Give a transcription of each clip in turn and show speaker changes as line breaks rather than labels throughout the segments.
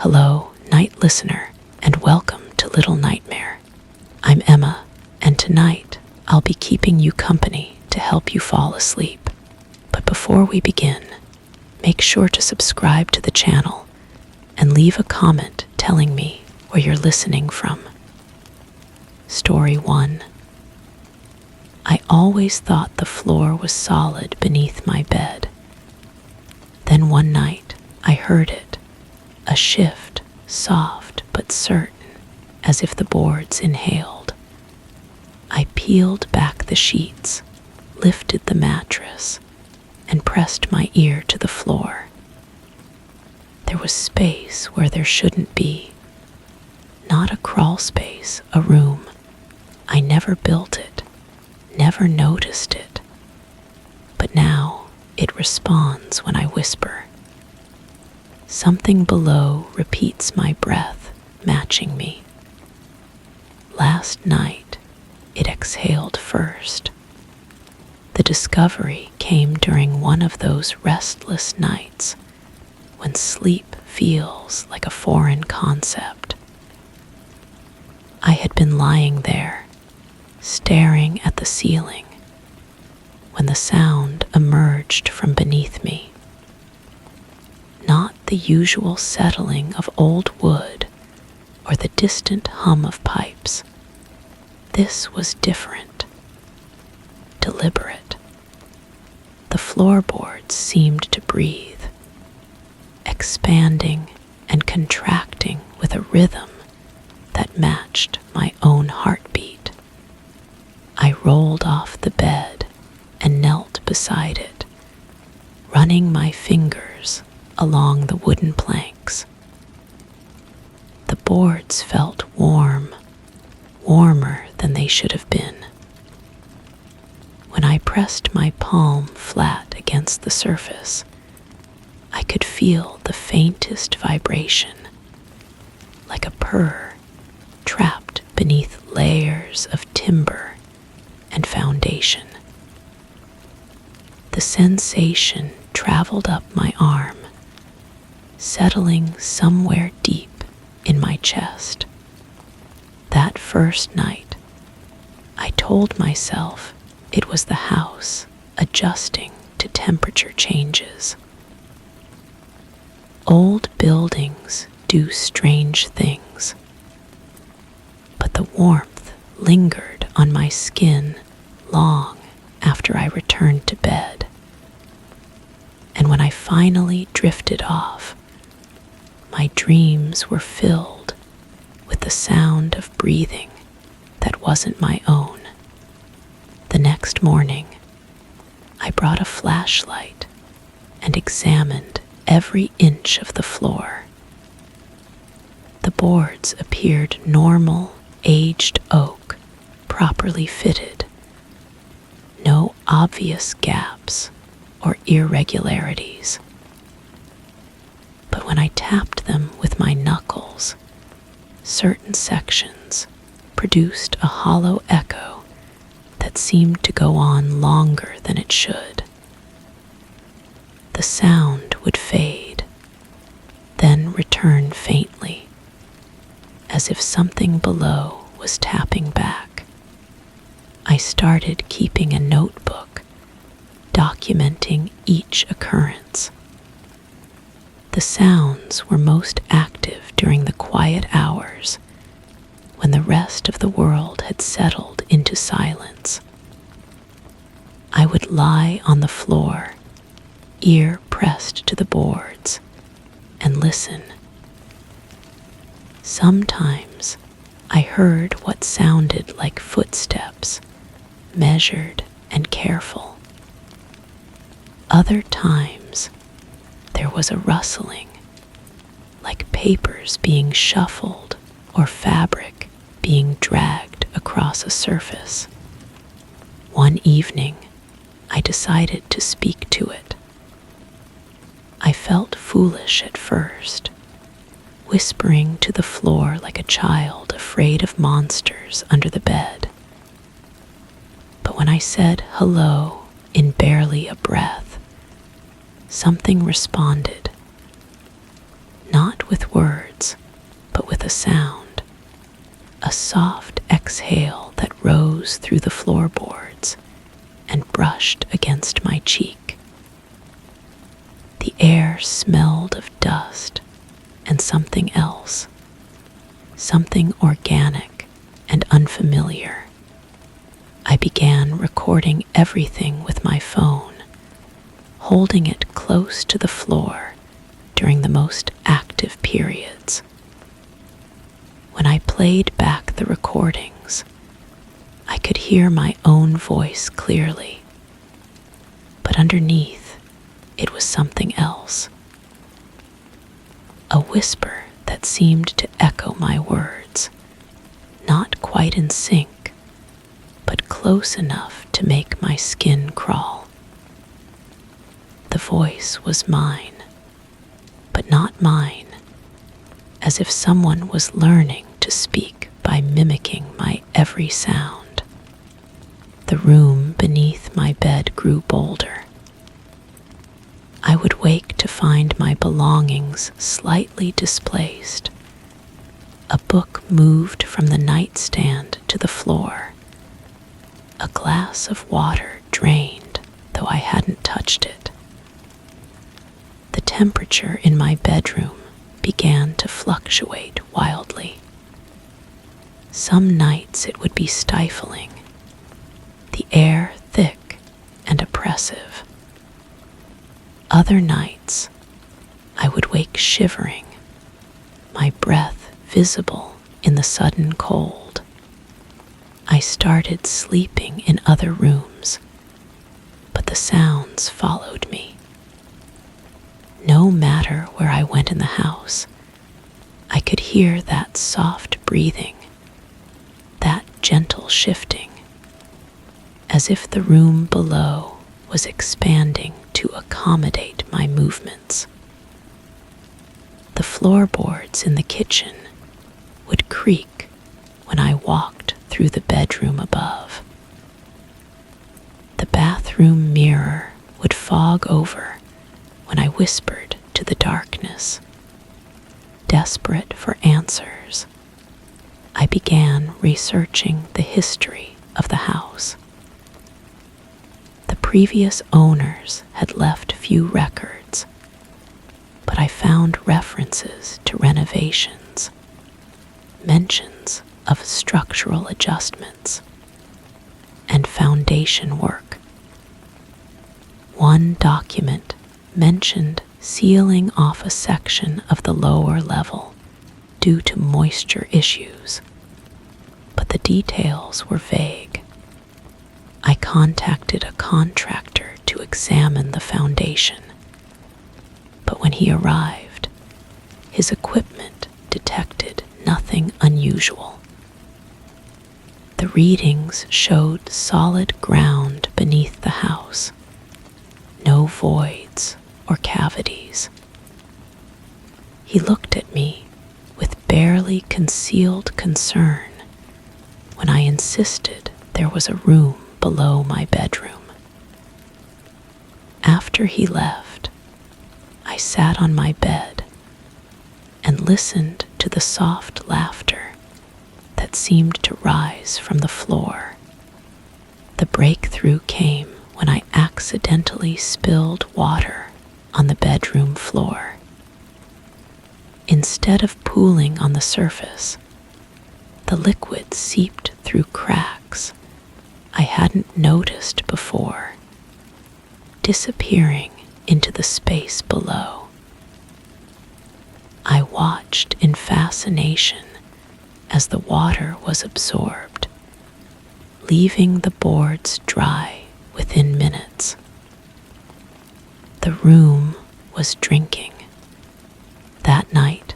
Hello, night listener, and welcome to Little Nightmare. I'm Emma, and tonight I'll be keeping you company to help you fall asleep. But before we begin, make sure to subscribe to the channel and leave a comment telling me where you're listening from. Story 1. I always thought the floor was solid beneath my bed. Then one night I heard it, a shift, soft but certain, as if the boards inhaled. I peeled back the sheets, lifted the mattress, and pressed my ear to the floor. There was space where there shouldn't be. Not a crawl space, a room. I never built it, never noticed it. But now it responds when I whisper. Something below repeats my breath, matching me. Last night, it exhaled first. The discovery came during one of those restless nights when sleep feels like a foreign concept. I had been lying there, staring at the ceiling, when the sound emerged from beneath me. Not the usual settling of old wood or the distant hum of pipes. This was different, deliberate. The floorboards seemed to breathe, expanding and contracting with a rhythm that matched my own heartbeat. I rolled off the bed and knelt beside it, running my fingers along the wooden planks. The boards felt warm, warmer than they should have been. When I pressed my palm flat against the surface, I could feel the faintest vibration, like a purr trapped beneath layers of timber and foundation. The sensation traveled up my arm, settling somewhere deep in my chest. That first night, I told myself it was the house adjusting to temperature changes. Old buildings do strange things, but the warmth lingered on my skin long after I returned to bed. And when I finally drifted off, my dreams were filled with the sound of breathing that wasn't my own. The next morning, I brought a flashlight and examined every inch of the floor. The boards appeared normal, aged oak, properly fitted. No obvious gaps or irregularities. But when I tapped them with my knuckles, certain sections produced a hollow echo that seemed to go on longer than it should. The sound would fade, then return faintly, as if something below was tapping back. I started keeping a notebook, documenting each occurrence. The sounds were most active during the quiet hours when the rest of the world had settled into silence. I would lie on the floor, ear pressed to the boards, and listen. Sometimes I heard what sounded like footsteps, measured and careful. Other times, there was a rustling, like papers being shuffled or fabric being dragged across a surface. One evening, I decided to speak to it. I felt foolish at first, whispering to the floor like a child afraid of monsters under the bed. But when I said hello in barely a breath, something responded, not with words, a sound, a soft exhale that rose through the floorboards and brushed against my cheek. The air smelled of dust and something else, something organic and unfamiliar. I began recording everything with my phone, holding it close to the floor during the most active periods. When I played back the recordings, I could hear my own voice clearly, but underneath, it was something else. A whisper that seemed to echo my words, not quite in sync, but close enough to make my skin crawl. The voice was mine, but not mine, as if someone was learning to speak by mimicking my every sound. The room beneath my bed grew bolder. I would wake to find my belongings slightly displaced. A book moved from the nightstand to the floor. A glass of water drained, though I hadn't touched it. The temperature in my bedroom began to fluctuate wildly. Some nights it would be stifling, the air thick and oppressive. Other nights, I would wake shivering, my breath visible in the sudden cold. I started sleeping in other rooms, but the sounds followed me. No matter where I went in the house, I could hear that soft breathing, that gentle shifting, as if the room below was expanding to accommodate my movements. The floorboards in the kitchen would creak when I walked through the bedroom above. The bathroom mirror would fog over when I whispered to the darkness. Desperate for answers, I began researching the history of the house. The previous owners had left few records, but I found references to renovations, mentions of structural adjustments, and foundation work. One document mentioned sealing off a section of the lower level due to moisture issues, but the details were vague. I contacted a contractor to examine the foundation, but when he arrived, his equipment detected nothing unusual. The readings showed solid ground beneath the house, no voids or cavities. He looked at me with barely concealed concern when I insisted there was a room below my bedroom. After he left, I sat on my bed and listened to the soft laughter that seemed to rise from the floor. The breakthrough came when I accidentally spilled water on the bedroom floor. Instead of pooling on the surface, the liquid seeped through cracks I hadn't noticed before, disappearing into the space below. I watched in fascination as the water was absorbed, leaving the boards dry within minutes. The room was drinking. That night,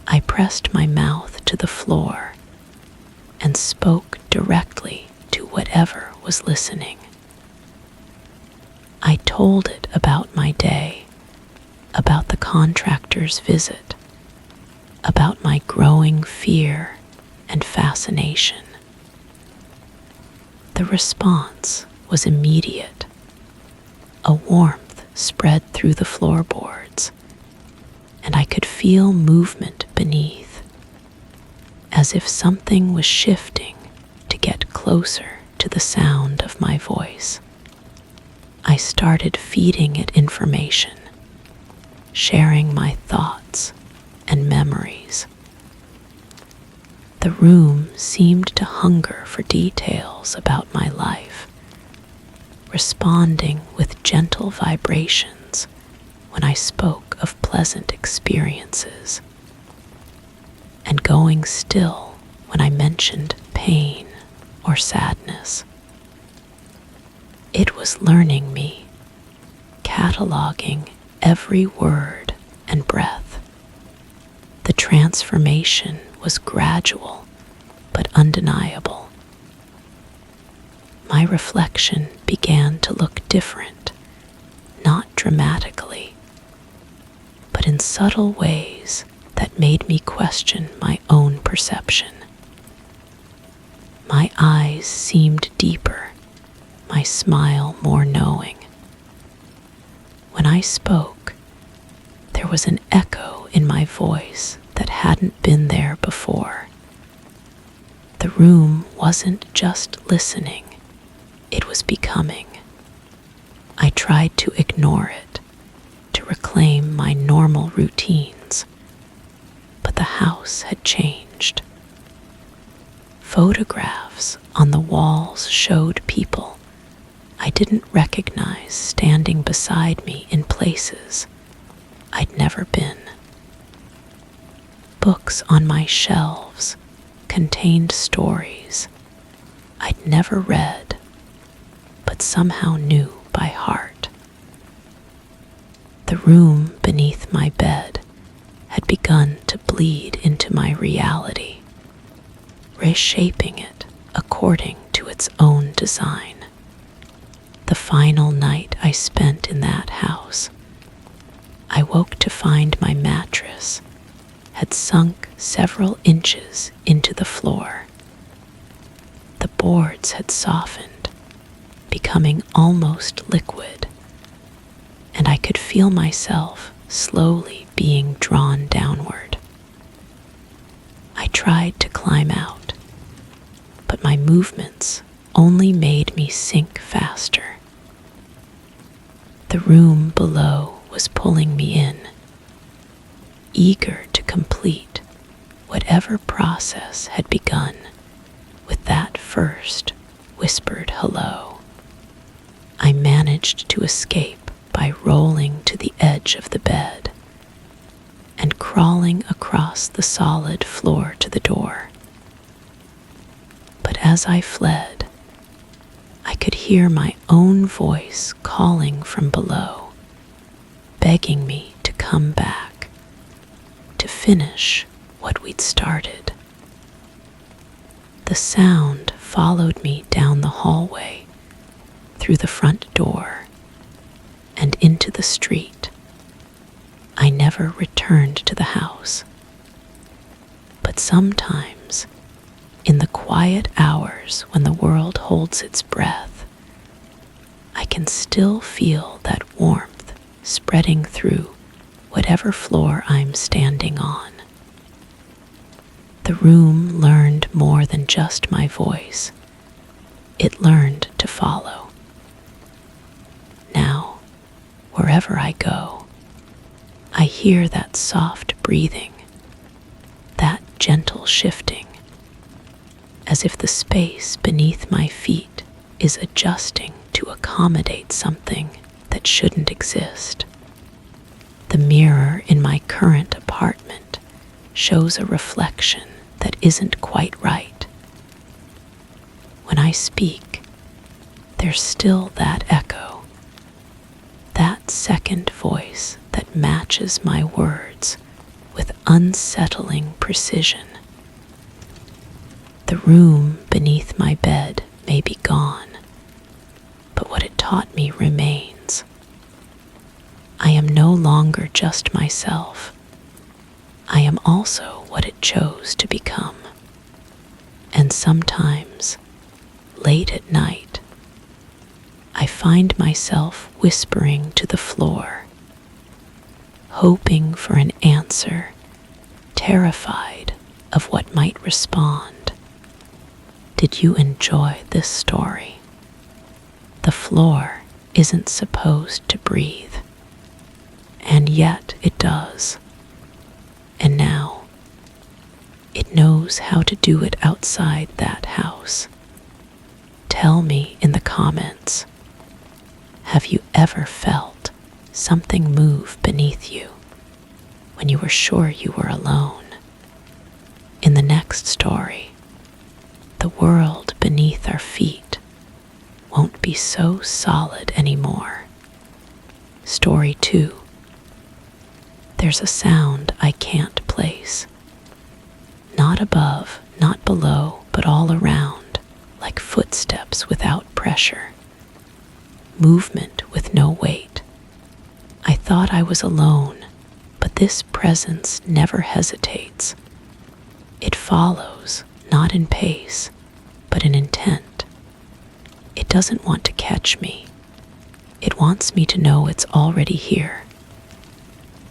I pressed my mouth to the floor and spoke directly to whatever was listening. I told it about my day, about the contractor's visit, about my growing fear and fascination. The response was immediate. A warmth spread through the floorboards, and I could feel movement beneath. as if something was shifting to get closer to the sound of my voice. I started feeding it information, sharing my thoughts and memories. The room seemed to hunger for details about my life, responding with gentle vibrations when I spoke of pleasant experiences, and going still when I mentioned pain or sadness. It was learning me, cataloging every word and breath. The transformation was gradual but undeniable. My reflection began to look different, not dramatically, but in subtle ways that made me question my own perception. My eyes seemed deeper, my smile more knowing. When I spoke, there was an echo in my voice that hadn't been there before. The room wasn't just listening, it was becoming. I tried to ignore it, to reclaim my normal routines, but the house had changed. Photographs on the walls showed people I didn't recognize standing beside me in places I'd never been. Books on my shelves contained stories I'd never read, but somehow knew by heart. The room beneath my bed had begun to bleed into my reality, reshaping it according to its own design. The final night I spent in that house, I woke to find my mattress had sunk several inches into the floor. The boards had softened, becoming almost liquid, and I could feel myself slowly being drawn downward. I tried to climb out, but my movements only made me sink faster. The room below was pulling me in, eager to complete whatever process had begun with that first whispered hello. I managed to escape by rolling to the edge of the bed and crawling across the solid floor to the door. But as I fled, I could hear my own voice calling from below, begging me to come back, to finish what we'd started. The sound followed me down the hallway, through the front door, and into the street. I never returned to the house. But sometimes, in the quiet hours when the world holds its breath, I can still feel that warmth spreading through whatever floor I'm standing on. The room learned more than just my voice. It learned to follow. Now, wherever I go, I hear that soft breathing, that gentle shifting, as if the space beneath my feet is adjusting to accommodate something that shouldn't exist. The mirror in my current apartment shows a reflection that isn't quite right. When I speak, there's still that echo, that second voice that matches my words with unsettling precision. The room beneath my bed may be gone, but what it taught me remains. I am no longer just myself. I am also what it chose to become. And sometimes, late at night, I find myself whispering to the floor, hoping for an answer, terrified of what might respond. Did you enjoy this story? The floor isn't supposed to breathe, and yet it does. And now, it knows how to do it outside that house. Tell me in the comments, have you ever felt something move beneath you when you were sure you were alone? In the next story, the world beneath our feet won't be so solid anymore. Story 2. There's a sound I can't place. Not above, not below, but all around, like footsteps without pressure. Movement with no weight. I thought I was alone, but this presence never hesitates. It follows, not in pace, but in intent. It doesn't want to catch me. It wants me to know it's already here.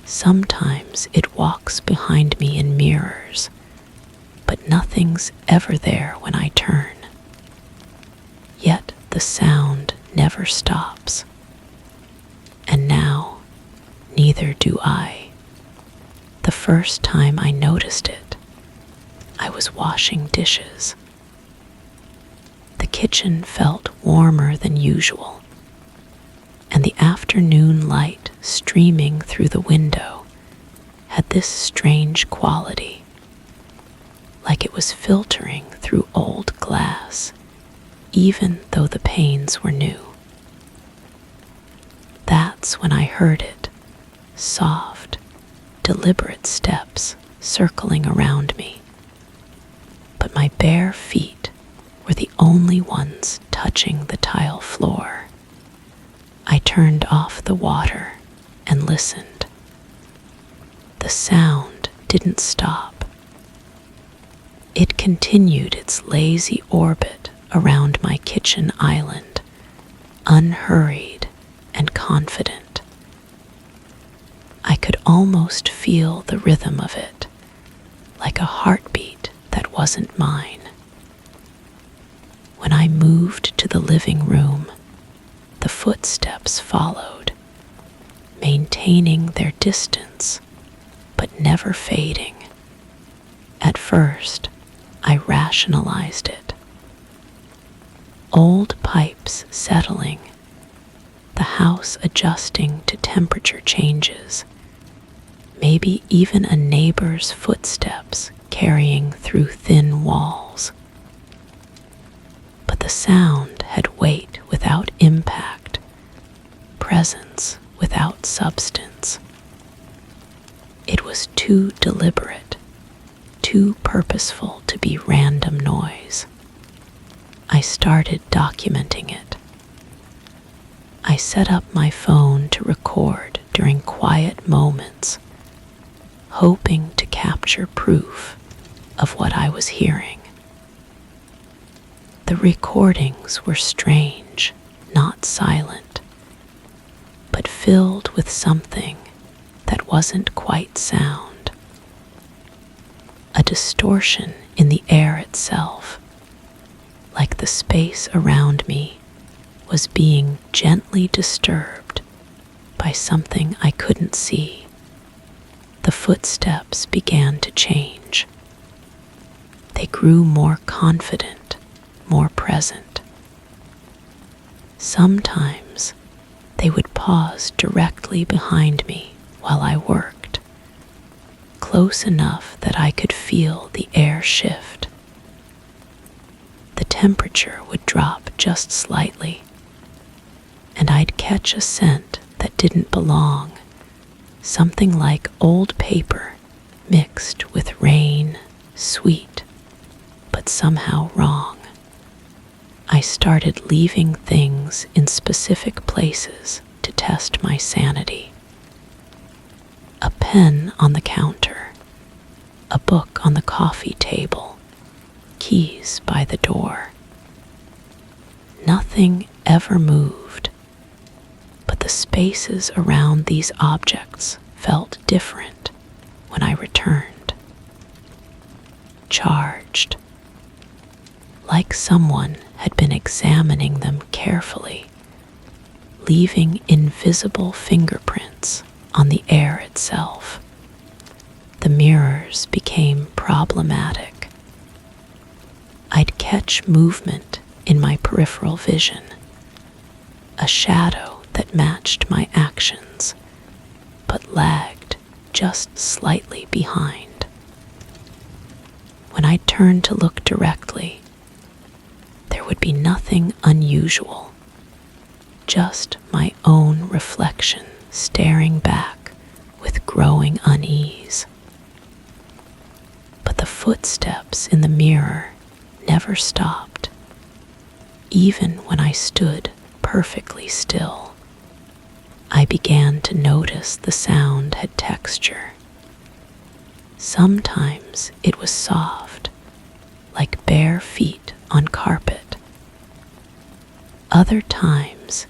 Sometimes it walks behind me in mirrors, but nothing's ever there when I turn. Yet the sound never stops. And now, neither do I. The first time I noticed it, I was washing dishes. The kitchen felt warmer than usual, and the afternoon light streaming through the window had this strange quality, like it was filtering through old glass, even though the panes were new. That's when I heard it, soft, deliberate steps circling around me. But my bare feet were the only ones touching the tile floor. I turned off the water and listened. The sound didn't stop. It continued its lazy orbit around my kitchen island, unhurried and confident. I could almost feel the rhythm of it, like a heartbeat that wasn't mine. When I moved to the living room, the footsteps followed, maintaining their distance, but never fading. At first, I rationalized it. Old pipes settling, the house adjusting to temperature changes, maybe even a neighbor's footsteps carrying through thin walls. But the sound had weight without impact, presence without substance. It was too deliberate, too purposeful to be random noise. I started documenting it. I set up my phone to record during quiet moments, hoping to capture proof of what I was hearing. The recordings were strange, not silent, but filled with something that wasn't quite sound. A distortion in the air itself, like the space around me was being gently disturbed by something I couldn't see. The footsteps began to change. They grew more confident, more present. Sometimes they would pause directly behind me while I worked, close enough that I could feel the air shift. The temperature would drop just slightly, and I'd catch a scent that didn't belong, something like old paper mixed with rain, sweet, but somehow wrong. I started leaving things in specific places to test my sanity. A pen on the counter, a book on the coffee table, keys by the door. Nothing ever moved, but the spaces around these objects felt different when I returned. charged, like someone had been examining them carefully, leaving invisible fingerprints on the air itself. The mirrors became problematic. I'd catch movement in my peripheral vision, a shadow that matched my actions, but lagged just slightly behind. When I turned to look directly, there would be nothing unusual, just my own reflection staring back with growing unease. But the footsteps in the mirror never stopped, even when I stood perfectly still. I began to notice the sound had texture. Sometimes it was soft, like bare feet on carpet. Other times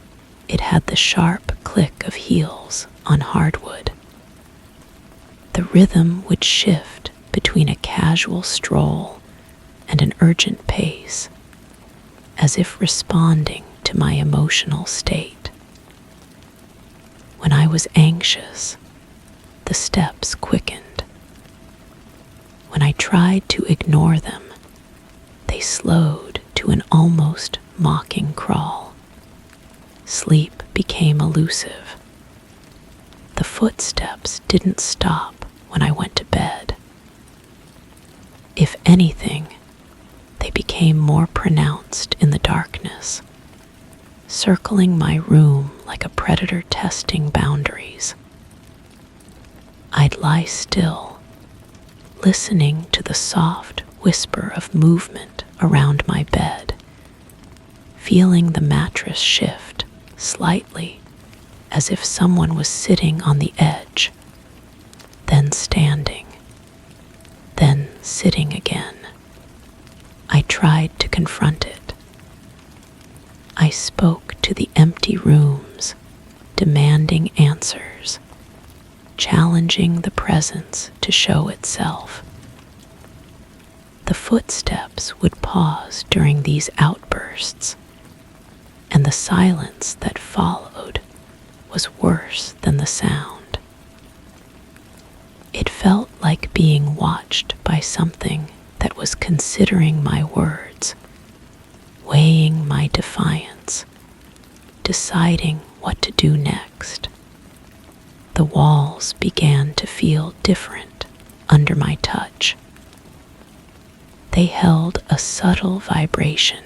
it had the sharp click of heels on hardwood. The rhythm would shift between a casual stroll and an urgent pace, as if responding to my emotional state. When I was anxious, the steps quickened. When I tried to ignore them, they slowed to an almost mocking crawl. Sleep became elusive. The footsteps didn't stop when I went to bed. If anything, they became more pronounced in the darkness, circling my room like a predator testing boundaries. I'd lie still, listening to the soft whisper of movement around my bed, feeling the mattress shift slightly as if someone was sitting on the edge, then standing, then sitting again. I tried to confront it. I spoke to the empty rooms, demanding answers, challenging the presence to show itself. The footsteps would pause during these outbursts, and the silence that followed was worse than the sound. It felt like being watched by something that was considering my words, weighing my defiance, deciding what to do next. The walls began to feel different under my touch. They held a subtle vibration,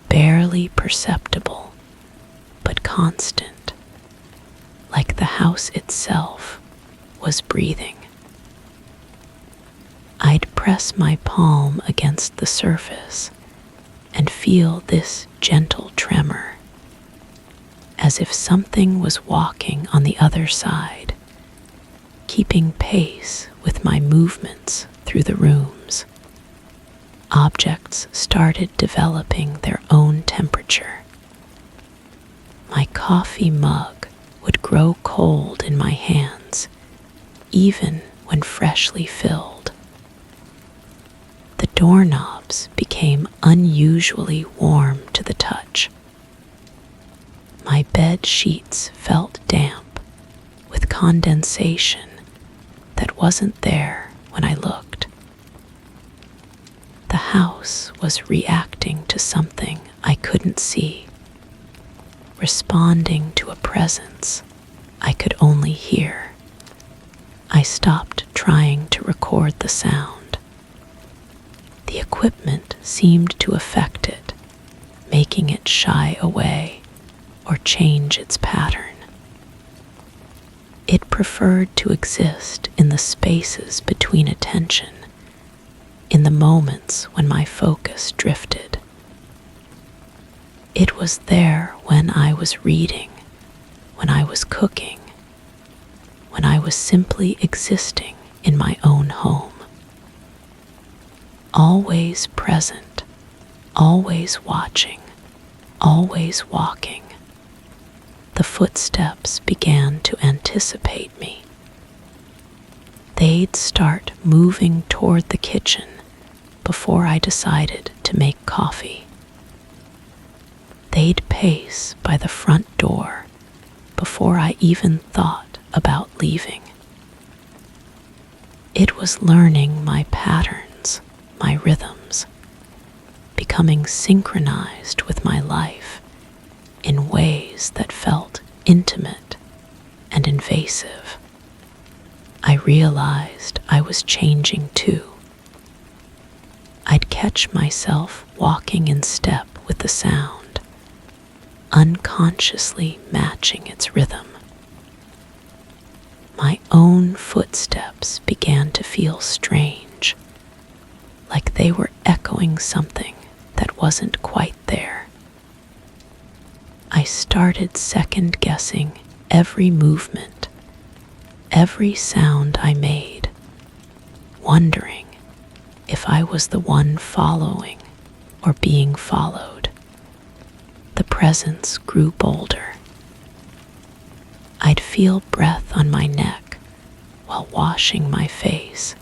barely perceptible, but constant, like the house itself was breathing. I'd press my palm against the surface and feel this gentle tremor, as if something was walking on the other side, keeping pace with my movements through the rooms. Objects started developing their own temperature. My coffee mug would grow cold in my hands, even when freshly filled. The doorknobs became unusually warm to the touch. My bed sheets felt damp, with condensation that wasn't there when I looked. The house was reacting to something I couldn't see, responding to a presence I could only hear. I stopped trying to record the sound. The equipment seemed to affect it, making it shy away or change its pattern. It preferred to exist in the spaces between attention, in the moments when my focus drifted. It was there when I was reading, when I was cooking, when I was simply existing in my own home. Always present, always watching, always walking. The footsteps began to anticipate me. They'd start moving toward the kitchen before I decided to make coffee. They'd pace by the front door before I even thought about leaving. It was learning my patterns, my rhythms, becoming synchronized with my life in ways that felt intimate and invasive. I realized I was changing too. I'd catch myself walking in step with the sound, unconsciously matching its rhythm. My own footsteps began to feel strange, like they were echoing something that wasn't quite there. I started second-guessing every movement, every sound I made, wondering if I was the one following or being followed. The presence grew bolder. I'd feel breath on my neck while washing my face,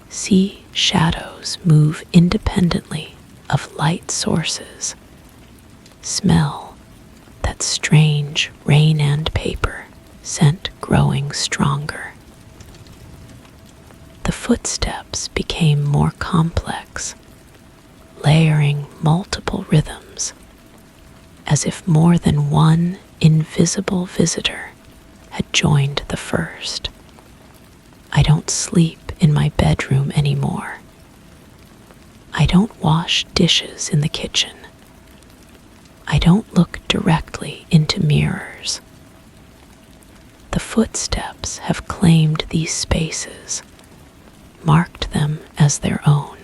see shadows move independently of light sources, smell that strange rain and paper scent growing stronger. The footsteps became more complex, layering multiple rhythms, as if more than one invisible visitor had joined the first. I don't sleep in my bedroom anymore. I don't wash dishes in the kitchen. I don't look directly into mirrors. The footsteps have claimed these spaces, marked them as their own.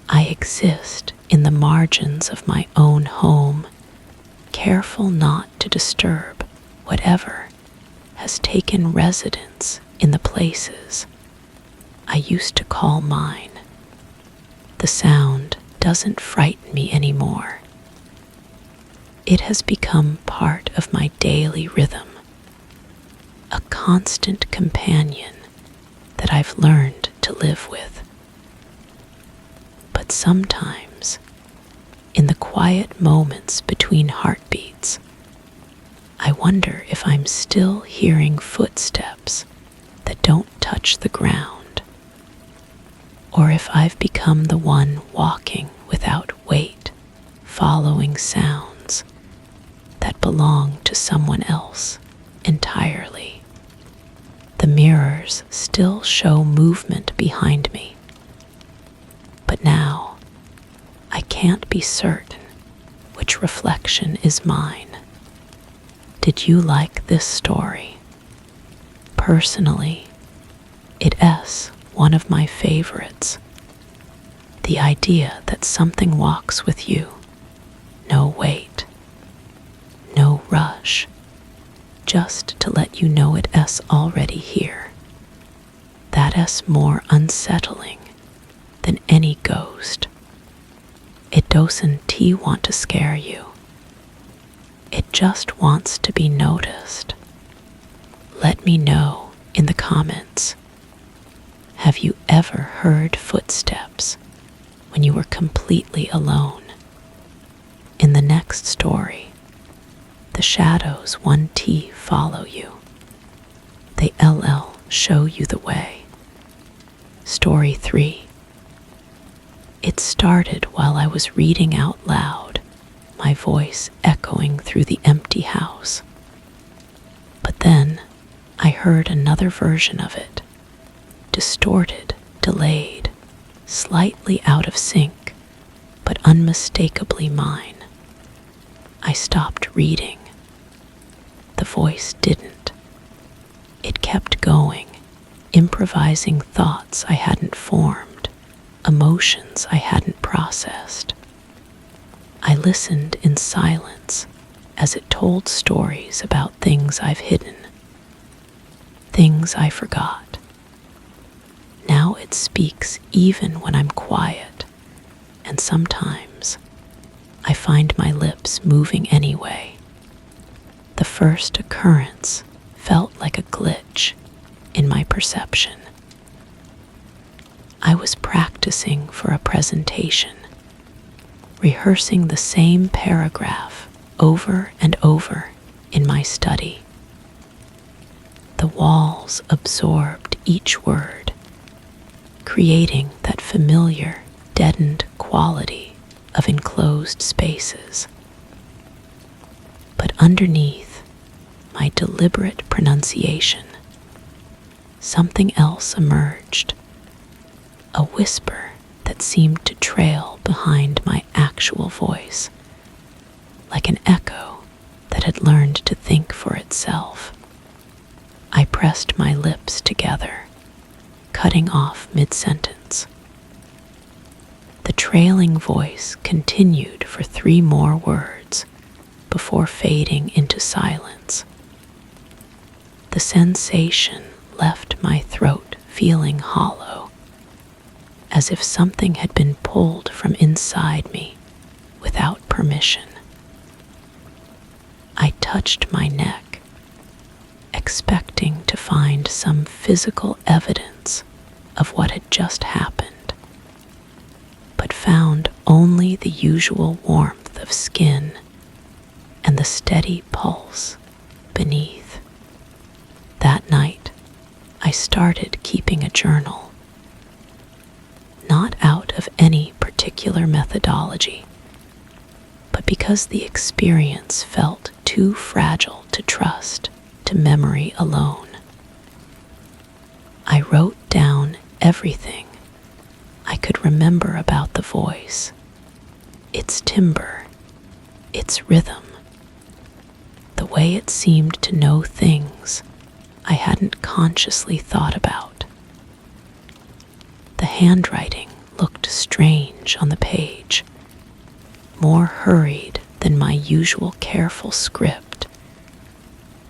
I exist in the margins of my own home, careful not to disturb whatever has taken residence in the places I used to call mine. The sound doesn't frighten me anymore. It has become part of my daily rhythm, a constant companion that I've learned to live with. But sometimes, in the quiet moments between heartbeats, I wonder if I'm still hearing footsteps that don't touch the ground, or if I've become the one walking without weight, following sounds that belong to someone else entirely. The mirrors still show movement behind me, but now I can't be certain which reflection is mine. Did you like this story? Personally, it's one of my favorites. The idea that something walks with you, no wait, no rush, just to let you know it's already here. That's more unsettling than any ghost. It doesn't want to scare you. It just wants to be noticed. Let me know in the comments. Have you ever heard footsteps when you were completely alone? In the next story, the shadows 1T follow you. They LL show you the way. Story 3. It started while I was reading out loud, my voice echoing through the empty house. But then I heard another version of it, distorted, delayed, slightly out of sync, but unmistakably mine. I stopped reading. The voice didn't. It kept going, improvising thoughts I hadn't formed, emotions I hadn't processed. I listened in silence as it told stories about things I've hidden, things I forgot. Now it speaks even when I'm quiet, and sometimes I find my lips moving anyway. The first occurrence felt like a glitch in my perception. I was practicing for a presentation, rehearsing the same paragraph over and over in my study. The walls absorbed each word, creating that familiar, deadened quality of enclosed spaces. But underneath my deliberate pronunciation, something else emerged, a whisper that seemed to trail behind my actual voice, like an echo that had learned to think for itself. I pressed my lips together, cutting off mid-sentence. The trailing voice continued for 3 more words before fading into silence. The sensation left my throat feeling hollow, as if something had been pulled from inside me without permission. I touched my neck, expecting to find some physical evidence of what had just happened, but found only the usual warmth of skin and the steady pulse beneath. That night, I started keeping a journal, not out of any particular methodology, but because the experience felt too fragile to trust to memory alone. I wrote down everything I could remember about the voice, its timbre, its rhythm, the way it seemed to know things I hadn't consciously thought about. The handwriting looked strange on the page, more hurried than my usual careful script,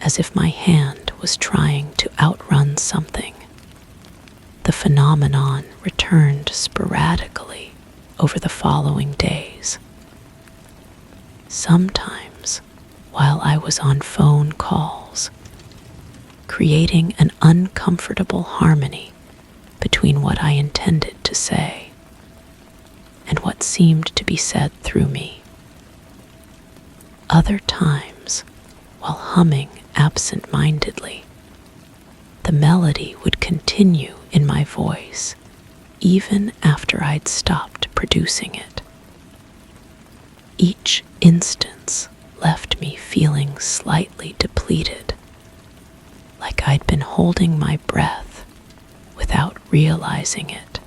as if my hand was trying to outrun something. The phenomenon returned sporadically over the following days. Sometimes while I was on phone calls, creating an uncomfortable harmony between what I intended to say and what seemed to be said through me. Other times, while humming absent-mindedly, the melody would continue in my voice even after I'd stopped producing it. Each instance left me feeling slightly depleted, like I'd been holding my breath without realizing it.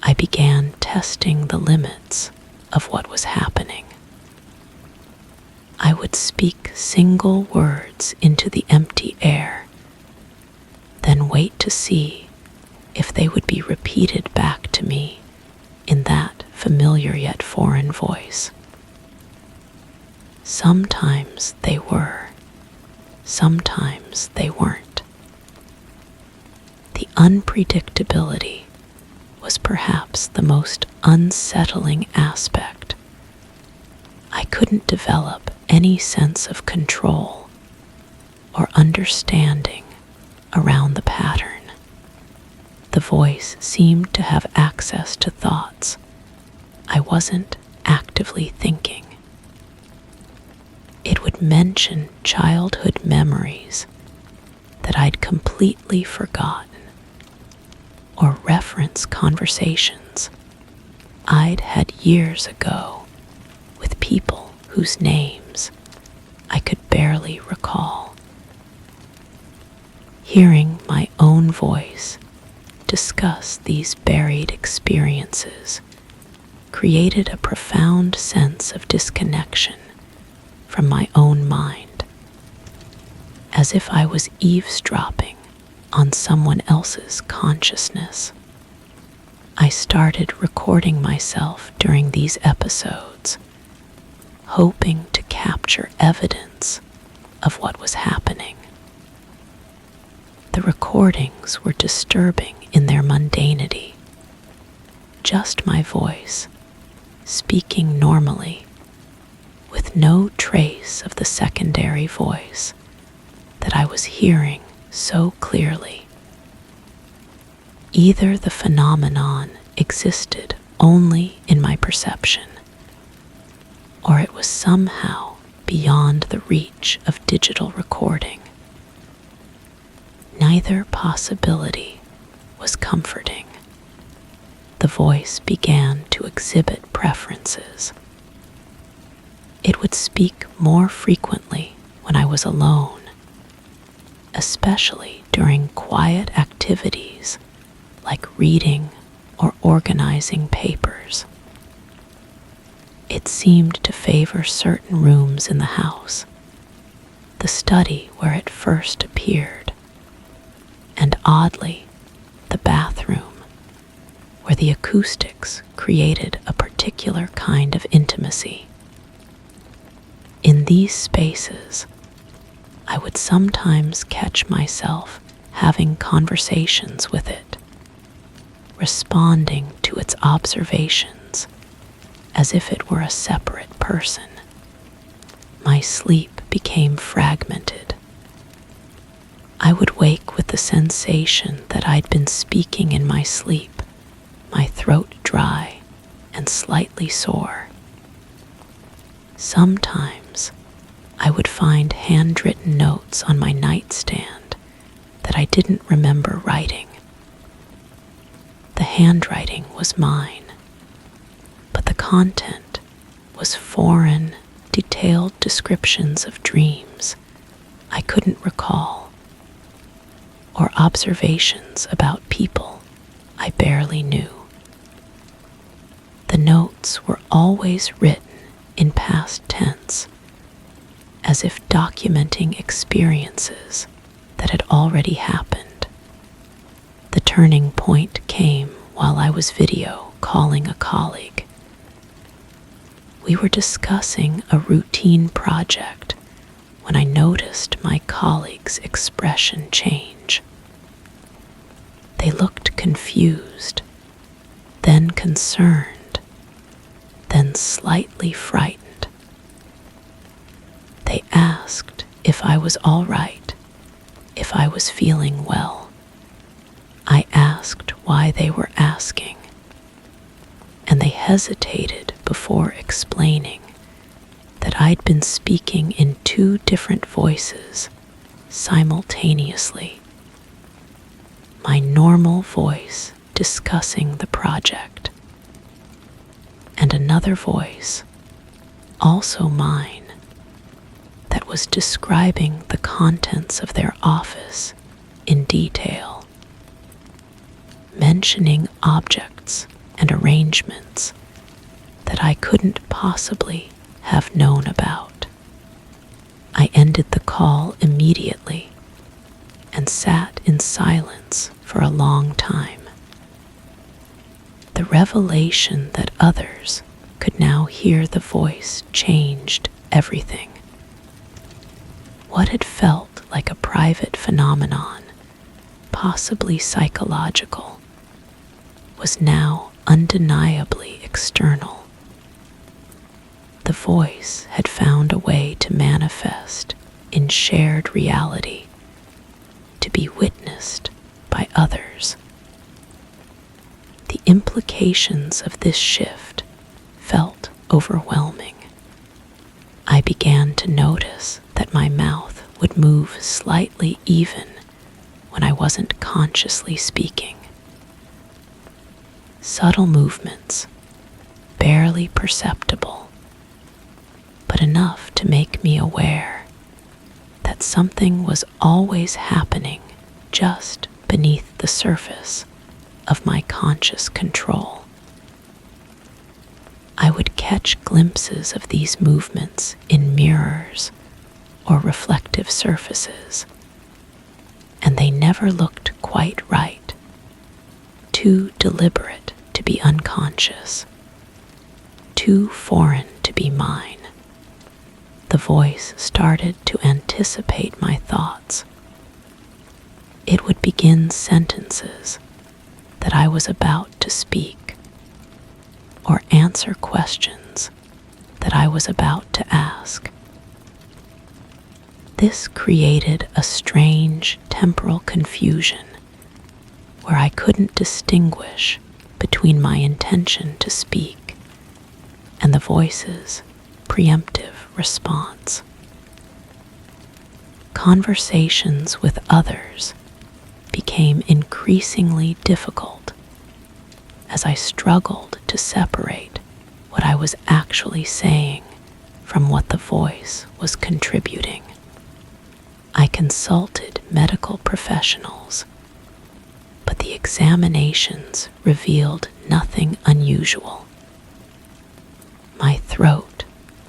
I began testing the limits of what was happening. I would speak single words into the empty air, then wait to see if they would be repeated back to me in that familiar yet foreign voice. Sometimes they were, sometimes they weren't. The unpredictability was perhaps the most unsettling aspect. I couldn't develop any sense of control or understanding around the pattern. The voice seemed to have access to thoughts I wasn't actively thinking. It would mention childhood memories that I'd completely forgotten, or reference conversations I'd had years ago with people whose names I could barely recall. Hearing my own voice discuss these buried experiences created a profound sense of disconnection from my own mind, as if I was eavesdropping on someone else's consciousness. I started recording myself during these episodes, hoping to capture evidence of what was happening. The recordings were disturbing in their mundanity. Just my voice, speaking normally, with no trace of the secondary voice that I was hearing so clearly. Either the phenomenon existed only in my perception, or it was somehow beyond the reach of digital recording. Neither possibility was comforting. The voice began to exhibit preferences. It would speak more frequently when I was alone, especially during quiet activities like reading or organizing papers. It seemed to favor certain rooms in the house, the study where it first appeared, and oddly, the bathroom, where the acoustics created a particular kind of intimacy. In these spaces, I would sometimes catch myself having conversations with it, responding to its observations as if it were a separate person. My sleep became fragmented. I would wake with the sensation that I'd been speaking in my sleep, my throat dry and slightly sore. Sometimes I would find handwritten notes on my nightstand that I didn't remember writing. The handwriting was mine, but the content was foreign, detailed descriptions of dreams I couldn't recall, or observations about people I barely knew. The notes were always written in past tense, as if documenting experiences that had already happened. The turning point came while I was video calling a colleague. We were discussing a routine project when I noticed my colleague's expression change. They looked confused, then concerned, then slightly frightened. They asked if I was all right, if I was feeling well. I asked why they were asking, and they hesitated before explaining that I'd been speaking in two different voices simultaneously. My normal voice discussing the project, and another voice, also mine, that was describing the contents of their office in detail, mentioning objects and arrangements that I couldn't possibly have known about. I ended the call immediately and sat in silence for a long time. The revelation that others could now hear the voice changed everything. What had felt like a private phenomenon, possibly psychological, was now undeniably external. The voice had found a way to manifest in shared reality, to be witnessed by others. The implications of this shift felt overwhelming. I began to notice that my mouth would move slightly even when I wasn't consciously speaking. Subtle movements, barely perceptible, but enough to make me aware that something was always happening just beneath the surface of my conscious control. I would catch glimpses of these movements in mirrors or reflective surfaces, and they never looked quite right, too deliberate to be unconscious, too foreign to be mine. The voice started to anticipate my thoughts. It would begin sentences that I was about to speak, or answer questions that I was about to ask. This created a strange temporal confusion where I couldn't distinguish between my intention to speak and the voice's preemptive response. Conversations with others became increasingly difficult as I struggled to separate what I was actually saying from what the voice was contributing. I consulted medical professionals, but the examinations revealed nothing unusual. My throat,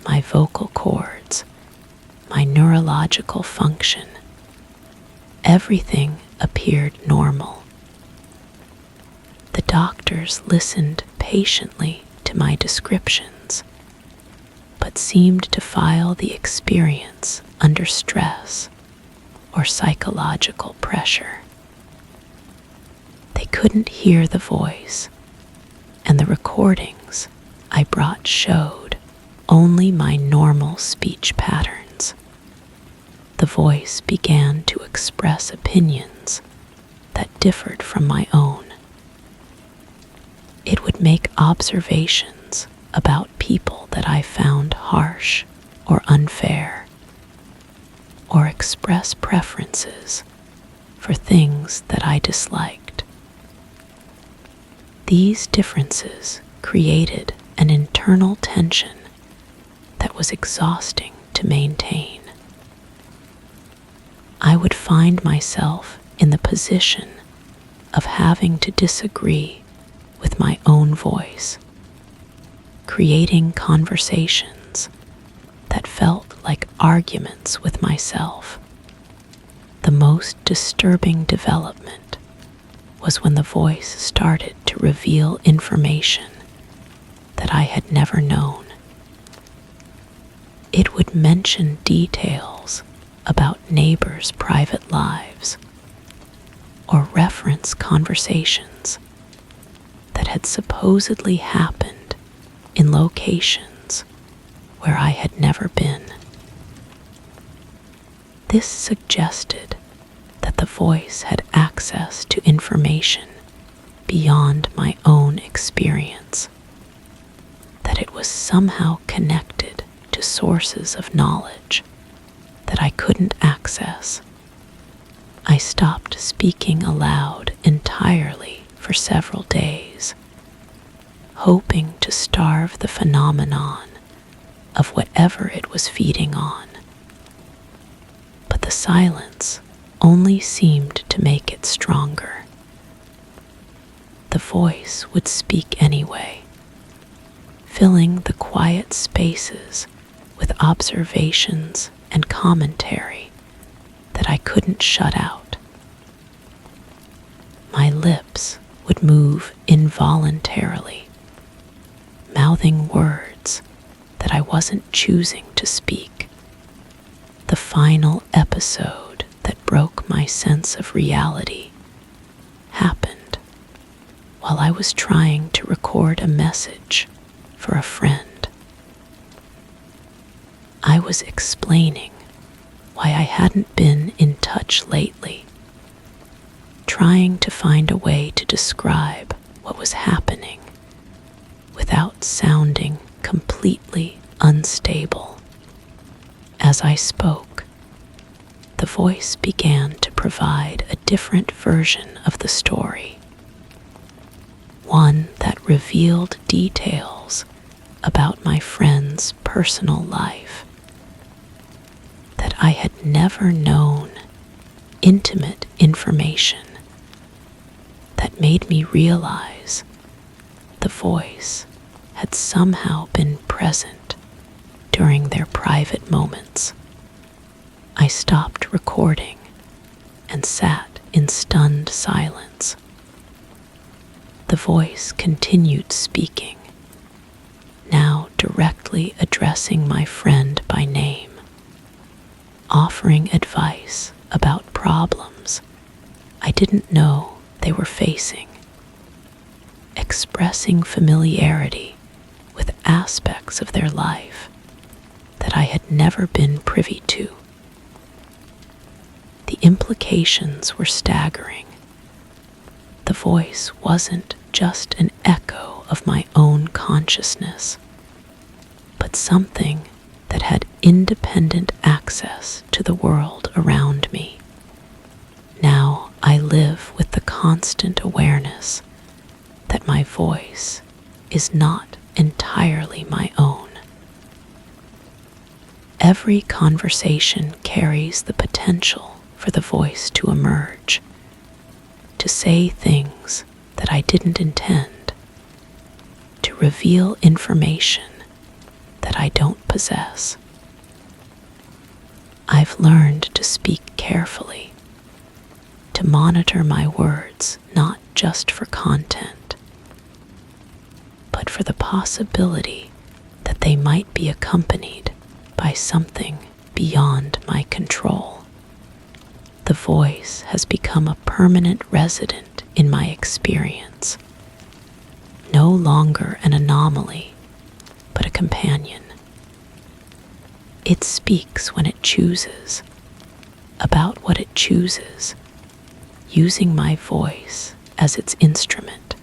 my vocal cords, my neurological function, everything appeared normal. The doctors listened patiently to my descriptions, but seemed to file the experience under stress or psychological pressure. They couldn't hear the voice, and the recordings I brought showed only my normal speech patterns. The voice began to express opinions that differed from my own. It would make observations about people that I found harsh or unfair, or express preferences for things that I disliked. These differences created an internal tension that was exhausting to maintain. I would find myself in the position of having to disagree with my own voice, creating conversations that felt like arguments with myself. The most disturbing development was when the voice started to reveal information that I had never known. It would mention details about neighbors' private lives, or reference conversations that had supposedly happened in locations where I had never been. This suggested that the voice had access to information beyond my own experience, that it was somehow connected to sources of knowledge that I couldn't access. I stopped speaking aloud entirely for several days, hoping to starve the phenomenon of whatever it was feeding on. But the silence only seemed to make it stronger. The voice would speak anyway, filling the quiet spaces with observations and commentary that I couldn't shut out. My lips would move involuntarily, mouthing words that I wasn't choosing to speak. The final episode that broke my sense of reality happened while I was trying to record a message for a friend. I was explaining why I hadn't been in touch lately, trying to find a way to describe what was happening without sounding completely unstable. As I spoke, the voice began to provide a different version of the story, one that revealed details about my friend's personal life that I had never known, intimate information that made me realize the voice had somehow been present during their private moments. I stopped recording and sat in stunned silence. The voice continued speaking, now directly addressing my friend by name, offering advice about problems I didn't know they were facing, expressing familiarity with aspects of their life that I had never been privy to. The implications were staggering. the voice wasn't just an echo of my own consciousness, but something that had independent access to the world around me. Now I live with the constant awareness that my voice is not entirely my own. Every conversation carries the potential for the voice to emerge, to say things that I didn't intend, to reveal information that I don't possess. I've learned to speak carefully, to monitor my words not just for content, but for the possibility that they might be accompanied by something beyond my control. The voice has become a permanent resident in my experience, no longer an anomaly, but a companion. It speaks when it chooses, about what it chooses, using my voice as its instrument.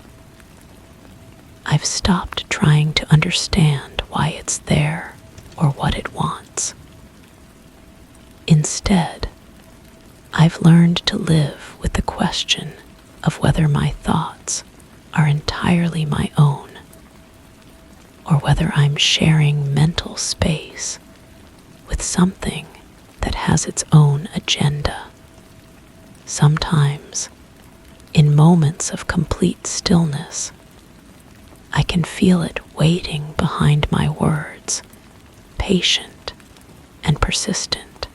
I've stopped trying to understand why it's there or what it wants. Instead, I've learned to live with the question of whether my thoughts are entirely my own, or whether I'm sharing mental space with something that has its own agenda. Sometimes, in moments of complete stillness, I can feel it waiting behind my words, patient and persistent.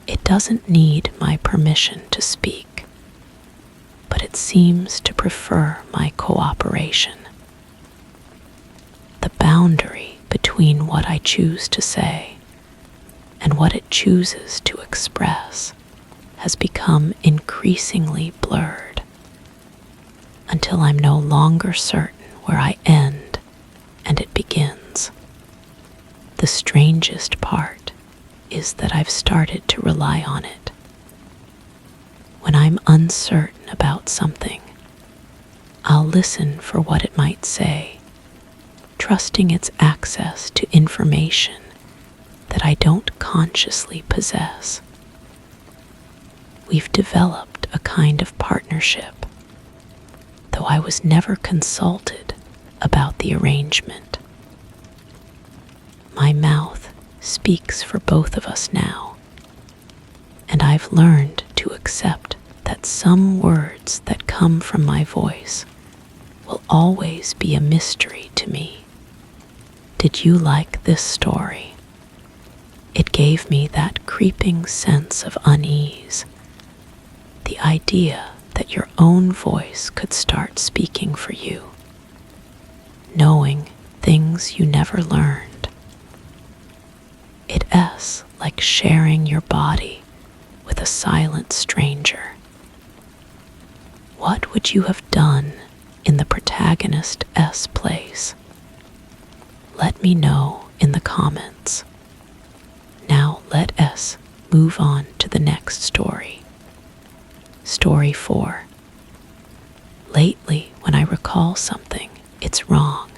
It doesn't need my permission to speak, but it seems to prefer my cooperation. The boundary between what I choose to say and what it chooses to express has become increasingly blurred, until I'm no longer certain where I end and it begins. The strangest part is that I've started to rely on it. When I'm uncertain about something, I'll listen for what it might say, trusting its access to information that I don't consciously possess. We've developed a kind of partnership, though I was never consulted about the arrangement. My mouth speaks for both of us now, and I've learned to accept that some words that come from my voice will always be a mystery to me. Did you like this story? It gave me that creeping sense of unease, the idea that your own voice could start speaking for you, knowing things you never learned. It's like sharing your body with a silent stranger. What would you have done in the protagonist's place? Let me know in the comments. Now let us move on to the next story. Story 4. Lately, when I recall something, it's wrong.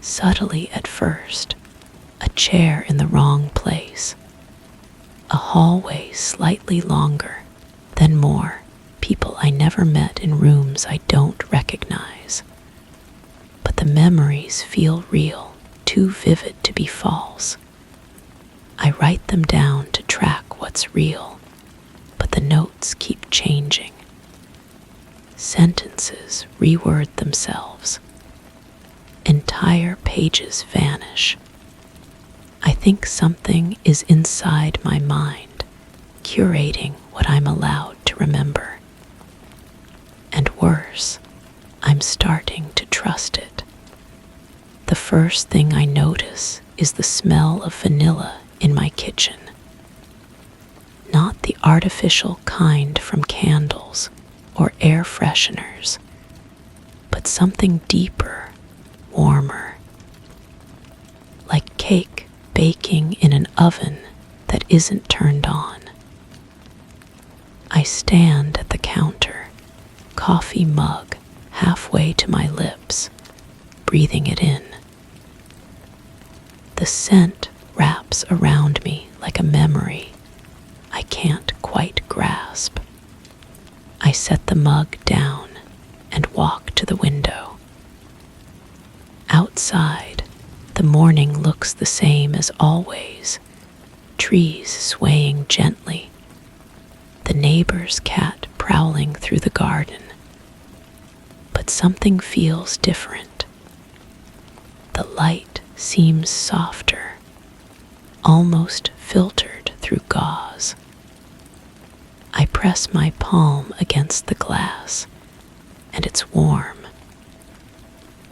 Subtly at first, a chair in the wrong place, a hallway slightly longer, then more, people I never met in rooms I don't recognize. But the memories feel real, too vivid to be false. I write them down to track what's real, but the notes keep changing. Sentences reword themselves. Entire pages vanish. I think something is inside my mind, curating what I'm allowed to remember. And worse, I'm starting to trust it. The first thing I notice is the smell of vanilla in my kitchen. Not the artificial kind from candles or air fresheners, but something deeper, warmer, like cake baking in an oven that isn't turned on. I stand at the counter, coffee mug halfway to my lips, breathing it in. The scent wraps around me like a memory I can't quite grasp. I set the mug down and walk to the window. Outside, the morning looks the same as always, trees swaying gently, the neighbor's cat prowling through the garden. But something feels different. The light seems softer, almost filtered through gauze. I press my palm against the glass, and it's warm.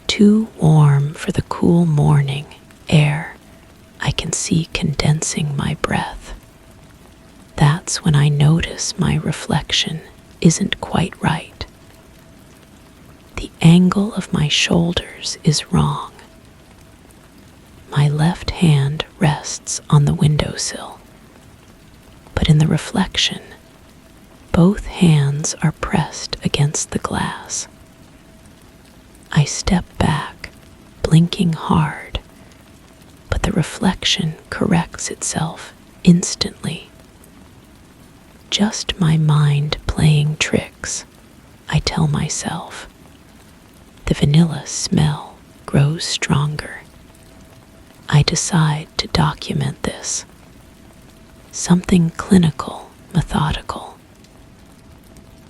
Too warm for the cool morning air I can see condensing my breath. That's when I notice my reflection isn't quite right. The angle of my shoulders is wrong. My left hand rests on the windowsill, but in the reflection, both hands are pressed against the glass. I step back, blinking hard, but the reflection corrects itself instantly. Just my mind playing tricks, I tell myself. The vanilla smell grows stronger. I decide to document this. Something clinical, methodical.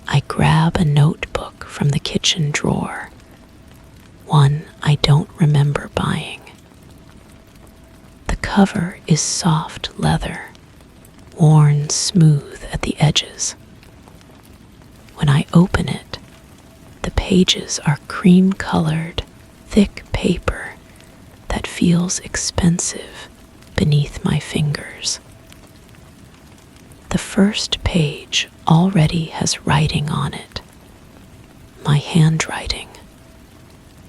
I grab a notebook from the kitchen drawer, one I don't remember buying. The cover is soft leather, worn smooth at the edges. When I open it, the pages are cream-colored, thick paper that feels expensive beneath my fingers. The first page already has writing on it, my handwriting,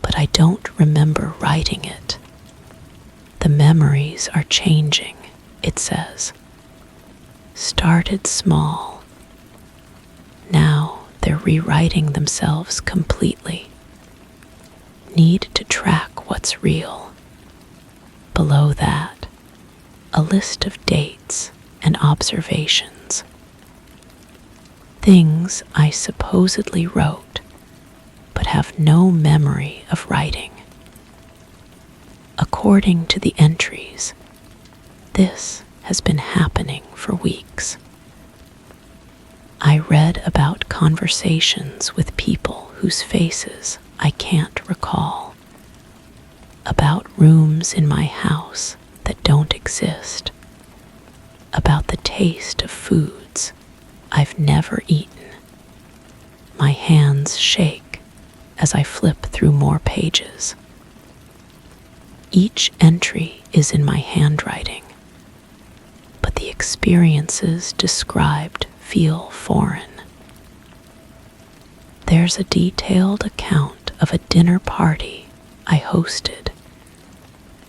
but I don't remember writing it. The memories are changing, it says. Started small. Now they're rewriting themselves completely. Need to track what's real. Below that, a list of dates and observations. Things I supposedly wrote, but have no memory of writing. According to the entries, this has been happening for weeks. I read about conversations with people whose faces I can't recall, about rooms in my house that don't exist, about the taste of foods I've never eaten. My hands shake as I flip through more pages. Each entry is in my handwriting, but the experiences described feel foreign. There's a detailed account of a dinner party I hosted,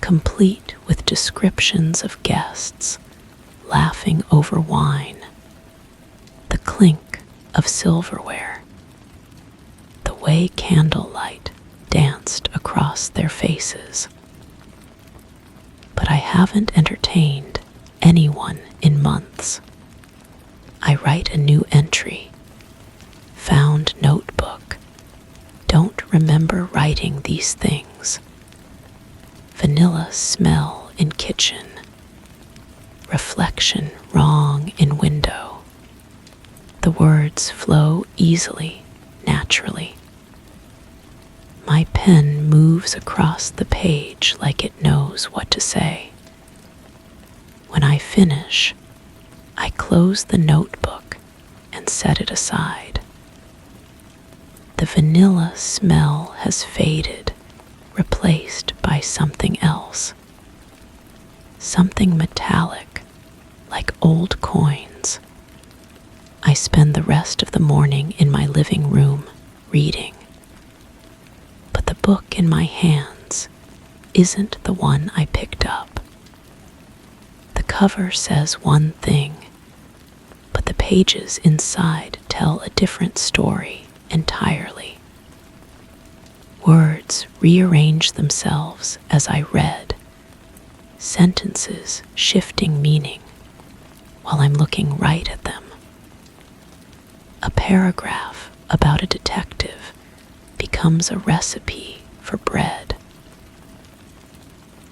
complete with descriptions of guests laughing over wine, the clink of silverware, the way candlelight danced across their faces. But I haven't entertained anyone in months. I write a new entry. Found notebook. Don't remember writing these things. Vanilla smell in kitchen. Reflection wrong in window. The words flow easily, naturally. My pen moves across the page like it knows what to say. When I finish, I close the notebook and set it aside. The vanilla smell has faded, replaced by something else. Something metallic, like old coins. I spend the rest of the morning in my living room, reading. But the book in my hands isn't the one I picked up. The cover says one thing, but the pages inside tell a different story. entirely. Words rearranged themselves as I read, sentences shifting meaning while I'm looking right at them. A paragraph about a detective becomes a recipe for bread.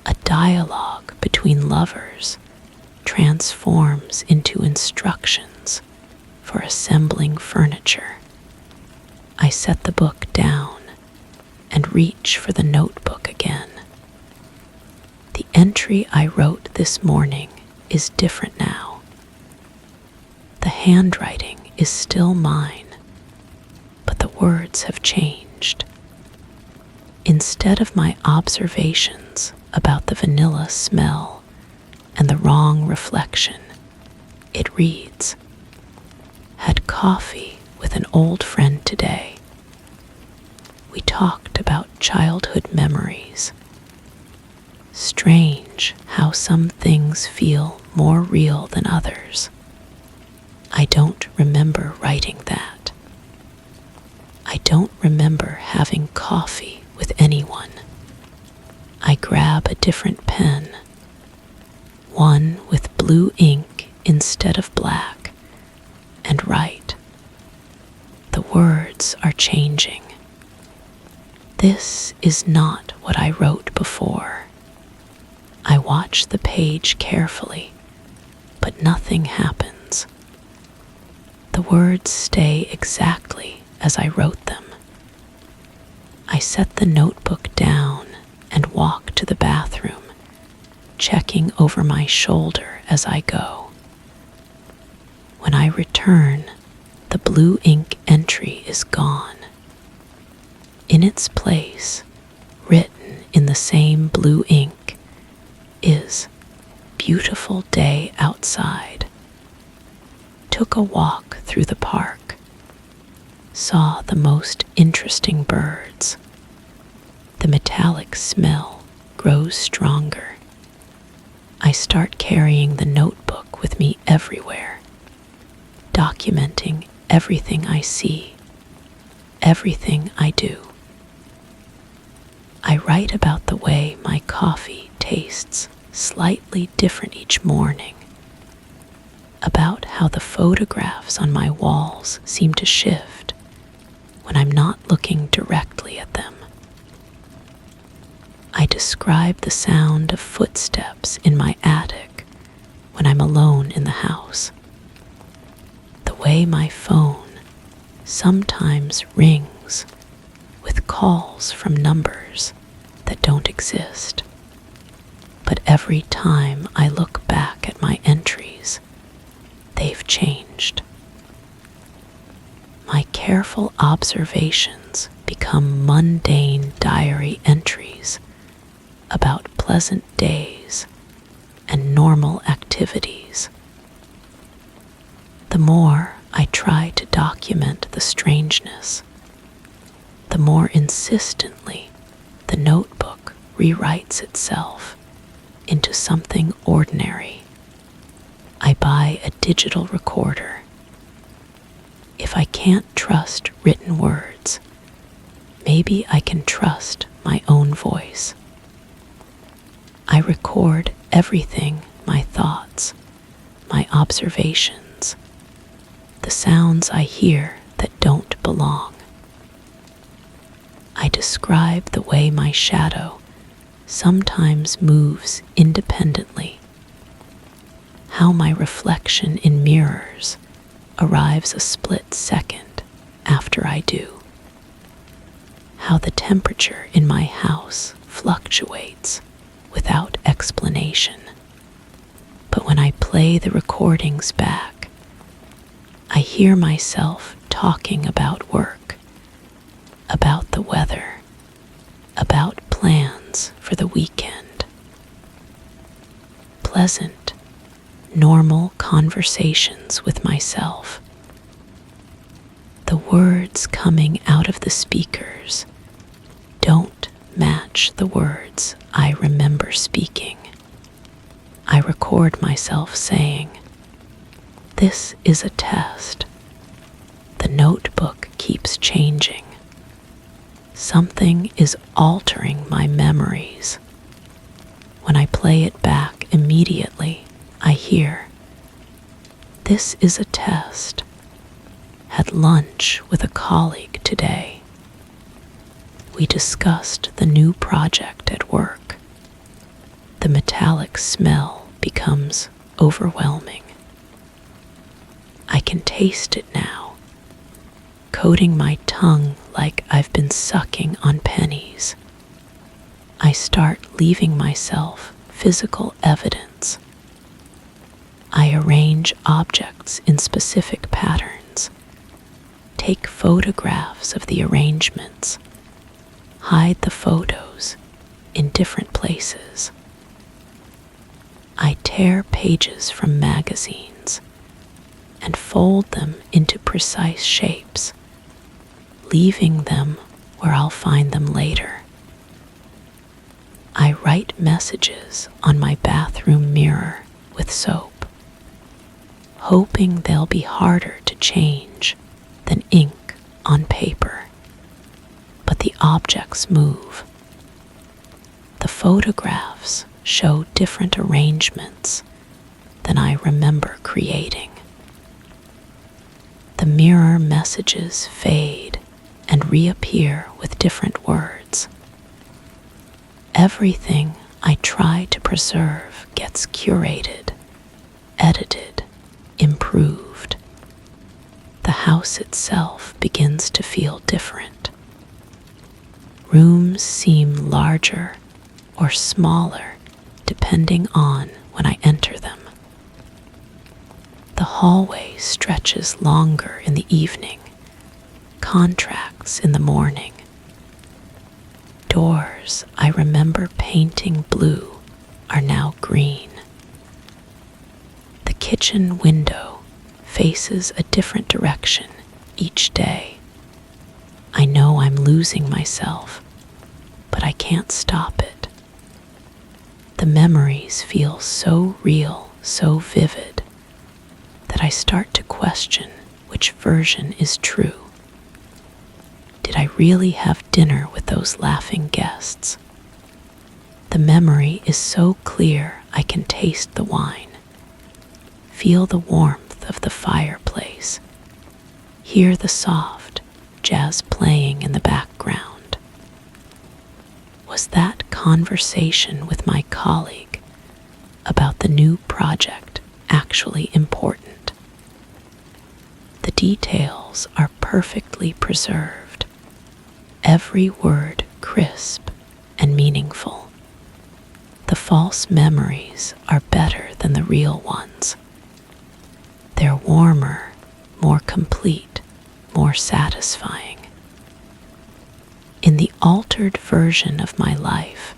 A dialogue between lovers transforms into instructions for assembling furniture. I set the book down and reach for the notebook again. The entry I wrote this morning is different now. The handwriting is still mine, but the words have changed. Instead of my observations about the vanilla smell and the wrong reflection, it reads, "Had coffee with an old friend today. We talked about childhood memories. Strange how some things feel more real than others. I don't remember writing that. I don't remember having coffee with anyone. I grab a different pen, one with blue ink instead of black, and write. The words are changing. This is not what I wrote before. I watch the page carefully, but nothing happens. The words stay exactly as I wrote them. I set the notebook down and walk to the bathroom, checking over my shoulder as I go. When I return, the blue ink entry is gone. In its place, written in the same blue ink, is "Beautiful day outside. Took a walk through the park. Saw the most interesting birds. The metallic smell grows stronger. I start carrying the notebook with me everywhere, documenting everything I see, everything I do. I write about the way my coffee tastes slightly different each morning, about how the photographs on my walls seem to shift when I'm not looking directly at them. I describe the sound of footsteps in my attic when I'm alone in the house, the way my phone sometimes rings with calls from numbers that don't exist. But every time I look back at my entries, they've changed. My careful observations become mundane diary entries about pleasant days and normal activities. The more I try to document the strangeness, the more insistently the notebook rewrites itself into something ordinary. I buy a digital recorder. If I can't trust written words, maybe I can trust my own voice. I record everything, my thoughts, my observations, the sounds I hear that don't belong. I describe the way my shadow sometimes moves independently, how my reflection in mirrors arrives a split second after I do, how the temperature in my house fluctuates without explanation. But when I play the recordings back, I hear myself talking about work, about the weather, about plans for the weekend. Pleasant, normal conversations with myself. The words coming out of the speakers don't match the words I remember speaking. I record myself saying, "This is a test. The notebook keeps changing. Something is altering my memories. When I play it back immediately, I hear, "This is a test. Had lunch with a colleague today. We discussed the new project at work." The metallic smell becomes overwhelming. I can taste it now, coating my tongue like I've been sucking on pennies. I start leaving myself physical evidence. I arrange objects in specific patterns, take photographs of the arrangements, hide the photos in different places. I tear pages from magazines and fold them into precise shapes, leaving them where I'll find them later. I write messages on my bathroom mirror with soap, hoping they'll be harder to change than ink on paper. But the objects move. The photographs show different arrangements than I remember creating. The mirror messages fade and reappear with different words. Everything I try to preserve gets curated, edited, improved. The house itself begins to feel different. Rooms seem larger or smaller depending on when I enter them. The hallway stretches longer in the evening, contracts in the morning. Doors I remember painting blue are now green. The kitchen window faces a different direction each day. I know I'm losing myself, but I can't stop it. The memories feel so real, so vivid, that I start to question which version is true. Did I really have dinner with those laughing guests? The memory is so clear I can taste the wine, feel the warmth of the fireplace, hear the soft jazz playing in the background. Was that conversation with my colleague about the new project actually important? The details are perfectly preserved, every word crisp and meaningful. The false memories are better than the real ones. They're warmer, more complete, more satisfying. In the altered version of my life,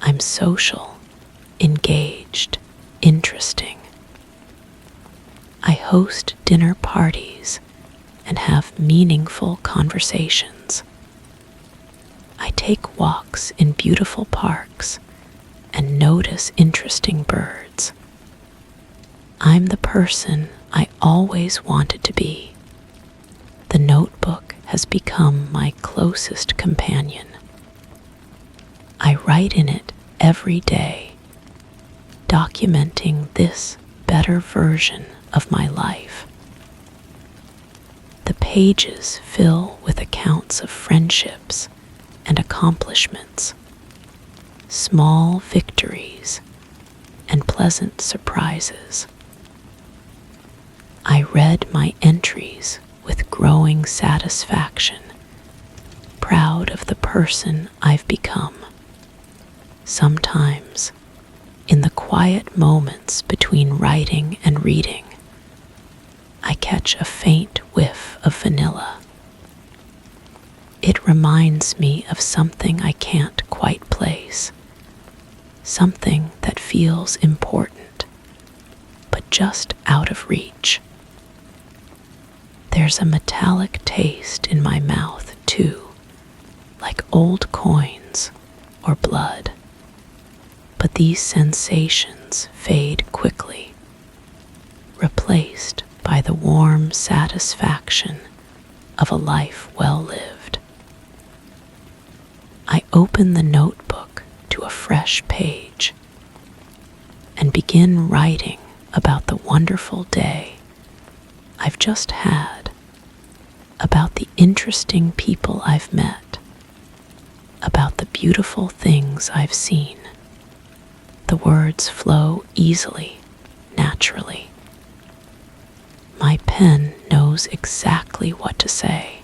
I'm social, engaged, interesting. I host dinner parties and have meaningful conversations. I take walks in beautiful parks and notice interesting birds. I'm the person I always wanted to be. The notebook has become my closest companion. I write in it every day, documenting this better version of my life. The pages fill with accounts of friendships and accomplishments, small victories and pleasant surprises. I read my entries with growing satisfaction, proud of the person I've become. Sometimes, in the quiet moments between writing and reading, I catch a faint whiff of vanilla. It reminds me of something I can't quite place, something that feels important, but just out of reach. There's a metallic taste in my mouth, too, like old coins or blood. But these sensations fade quickly, replaced by the warm satisfaction of a life well lived. I open the notebook to a fresh page and begin writing about the wonderful day I've just had, about the interesting people I've met, about the beautiful things I've seen. The words flow easily, naturally. My pen knows exactly what to say.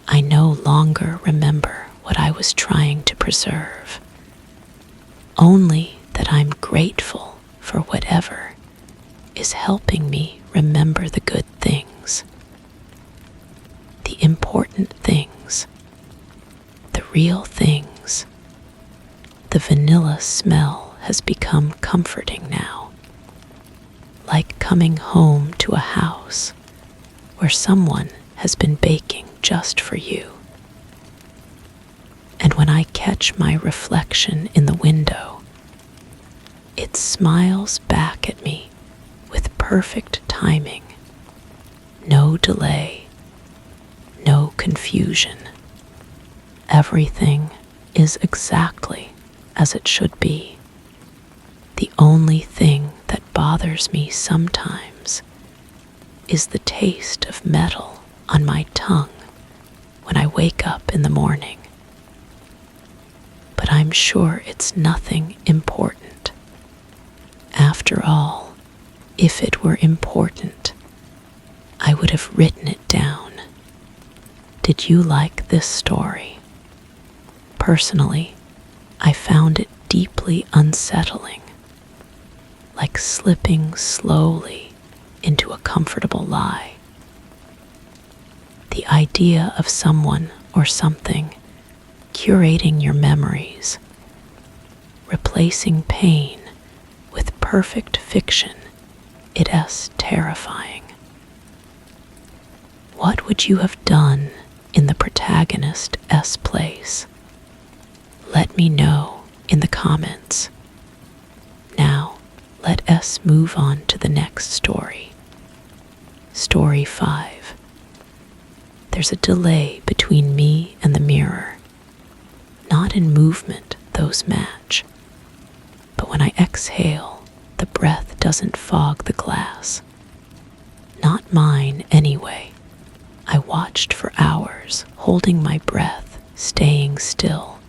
I no longer remember what I was trying to preserve, only that I'm grateful for whatever is helping me remember the good things, the important things, the real things. The vanilla smell has become comforting now, like coming home to a house where someone has been baking just for you. And when I catch my reflection in the window, it smiles back at me with perfect timing, no delay, no confusion. Everything is exactly as it should be. The only thing that bothers me sometimes is the taste of metal on my tongue when I wake up in the morning. But I'm sure it's nothing important. After all, if it were important, I would have written it down. Did you like this story? Personally, I found it deeply unsettling, like slipping slowly into a comfortable lie. The idea of someone or something curating your memories, replacing pain with perfect fiction, it is terrifying. What would you have done in the protagonist's place? Let me know in the comments. Now, let us move on to the next story. Story 5. There's a delay between me and the mirror. Not in movement, those match. But when I exhale, the breath doesn't fog the glass. Not mine, anyway. I watched for hours, holding my breath, staying still.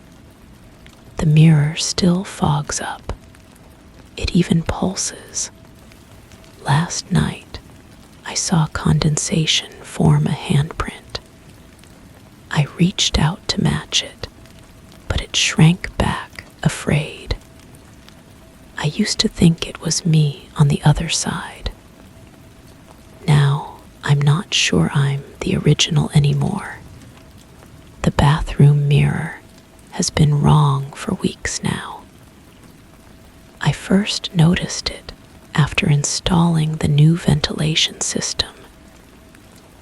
The mirror still fogs up. It even pulses. Last night, I saw condensation form a handprint. I reached out to match it, but it shrank back, afraid. I used to think it was me on the other side. Now, I'm not sure I'm the original anymore. The bathroom mirror has been wrong for weeks now. I first noticed it after installing the new ventilation system,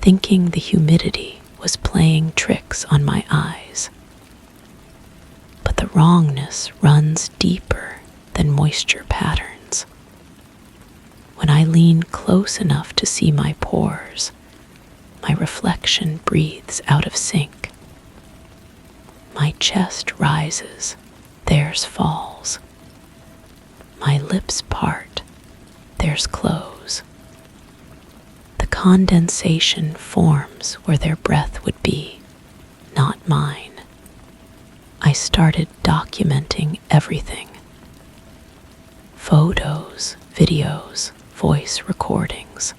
thinking the humidity was playing tricks on my eyes. But the wrongness runs deeper than moisture patterns. When I lean close enough to see my pores, my reflection breathes out of sync. My chest rises, theirs falls. My lips part, theirs close. The condensation forms where their breath would be, not mine. I started documenting everything. Photos, videos, voice recordings.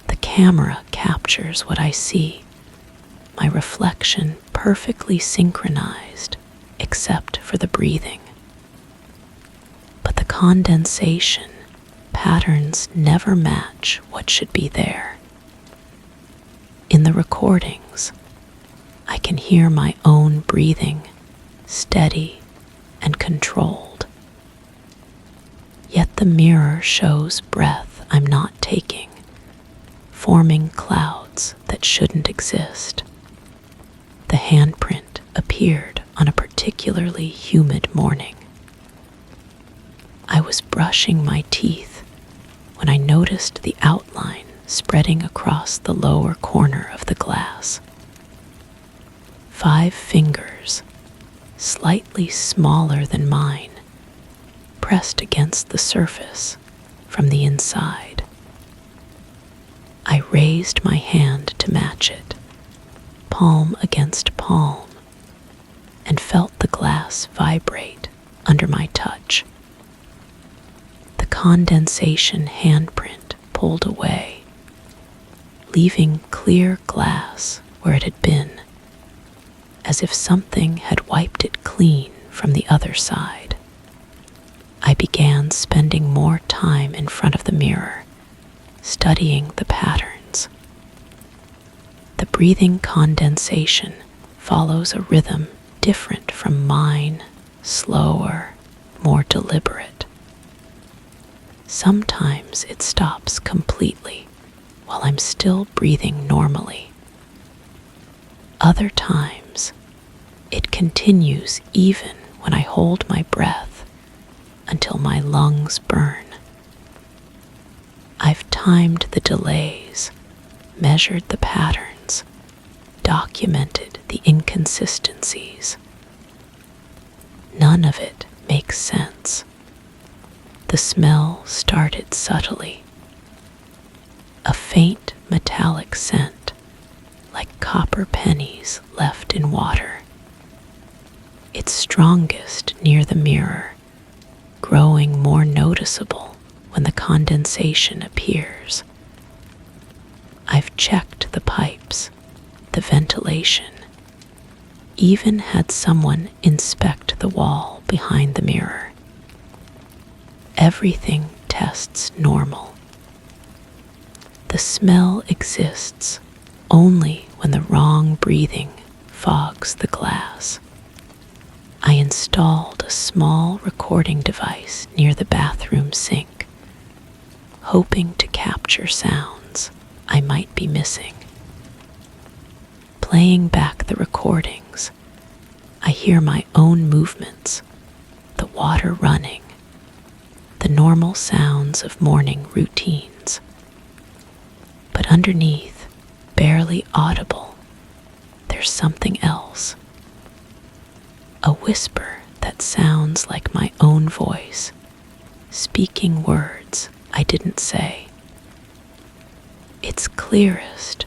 The camera captures what I see, my reflection perfectly synchronized, except for the breathing. But the condensation patterns never match what should be there. In the recordings, I can hear my own breathing, steady and controlled. Yet the mirror shows breath I'm not taking, forming clouds that shouldn't exist. The handprint appeared on a particularly humid morning. I was brushing my teeth when I noticed the outline spreading across the lower corner of the glass. 5 fingers, slightly smaller than mine, pressed against the surface from the inside. I raised my hand to match it, palm against palm, and felt the glass vibrate under my touch. The condensation handprint pulled away, leaving clear glass where it had been, as if something had wiped it clean from the other side. I began spending more time in front of the mirror, studying the patterns. The breathing condensation follows a rhythm different from mine, slower, more deliberate. Sometimes it stops completely while I'm still breathing normally. Other times, it continues even when I hold my breath until my lungs burn. I've timed the delays, measured the patterns, documented the inconsistencies. None of it makes sense. The smell started subtly. A faint metallic scent, like copper pennies left in water. It's strongest near the mirror, growing more noticeable when the condensation appears. I've checked the pipes, the ventilation, even had someone inspect the wall behind the mirror. Everything tests normal. The smell exists only when the wrong breathing fogs the glass. I installed a small recording device near the bathroom sink, hoping to capture sounds I might be missing. Playing back the recordings, I hear my own movements, the water running, the normal sounds of morning routines. But underneath, barely audible, there's something else. A whisper that sounds like my own voice, speaking words I didn't say. It's clearest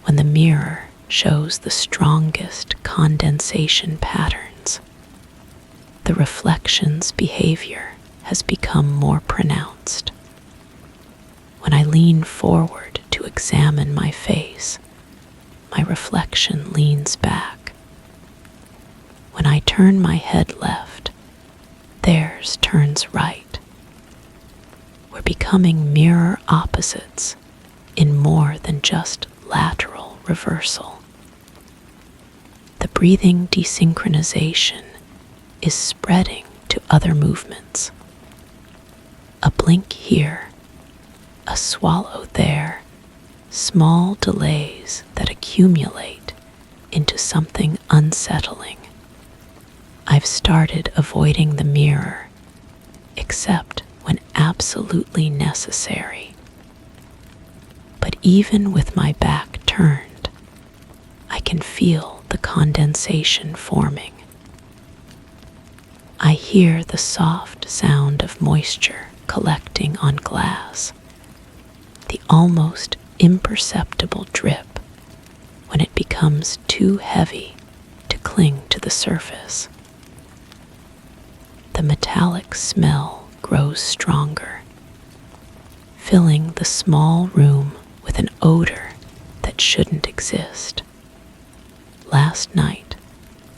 when the mirror shows the strongest condensation patterns. The reflection's behavior has become more pronounced. When I lean forward to examine my face, my reflection leans back. When I turn my head left, theirs turns right. We're becoming mirror opposites in more than just lateral reversal. The breathing desynchronization is spreading to other movements. A blink here, a swallow there, small delays that accumulate into something unsettling. I've started avoiding the mirror, except when absolutely necessary. But even with my back turned, I can feel the condensation forming. I hear the soft sound of moisture collecting on glass, the almost imperceptible drip when it becomes too heavy to cling to the surface. The metallic smell grows stronger, filling the small room with an odor that shouldn't exist. Last night,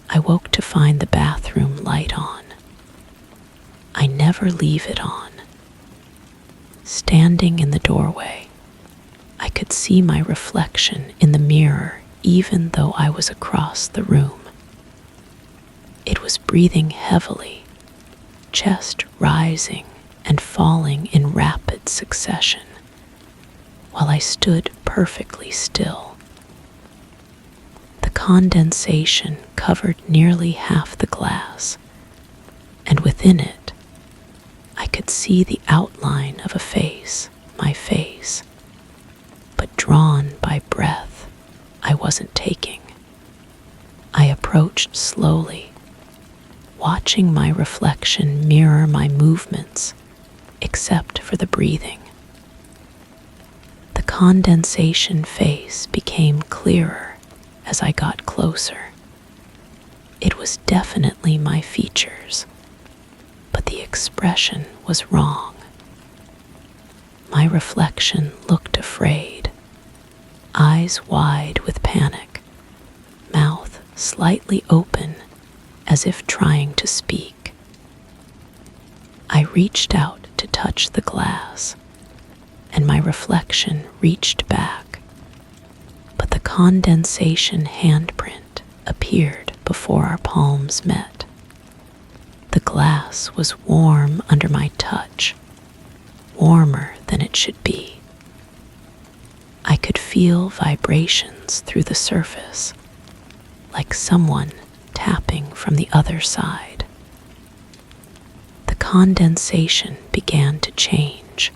I woke to find the bathroom light on. I never leave it on. Standing in the doorway, I could see my reflection in the mirror even though I was across the room. It was breathing heavily, chest rising and falling in rapid succession, while I stood perfectly still. The condensation covered nearly half the glass, and within it, I could see the outline of a face, my face. but drawn by breath I wasn't taking. I approached slowly, watching my reflection mirror my movements, except for the breathing. The condensation face became clearer as I got closer. It was definitely my features, but the expression was wrong. My reflection looked afraid, eyes wide with panic, mouth slightly open as if trying to speak. I reached out to touch the glass, and my reflection reached back, but the condensation handprint appeared before our palms met. The glass was warm under my touch, warmer than it should be. I could feel vibrations through the surface, like someone tapping from the other side. The condensation began to change,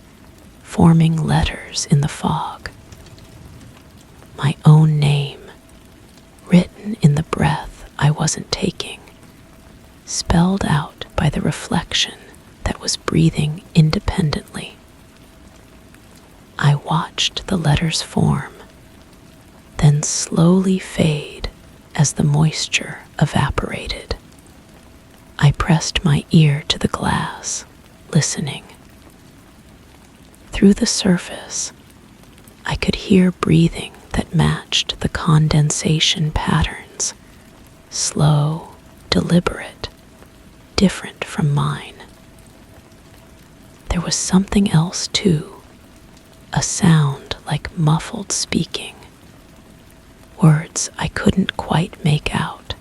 forming letters in the fog. My own name, written in the breath I wasn't taking, spelled out by the reflection that was breathing independently. I watched the letters form, then slowly fade as the moisture evaporated. I pressed my ear to the glass, listening. Through the surface, I could hear breathing that matched the condensation patterns, slow, deliberate, different from mine. There was something else too, a sound like muffled speaking, words I couldn't quite make out.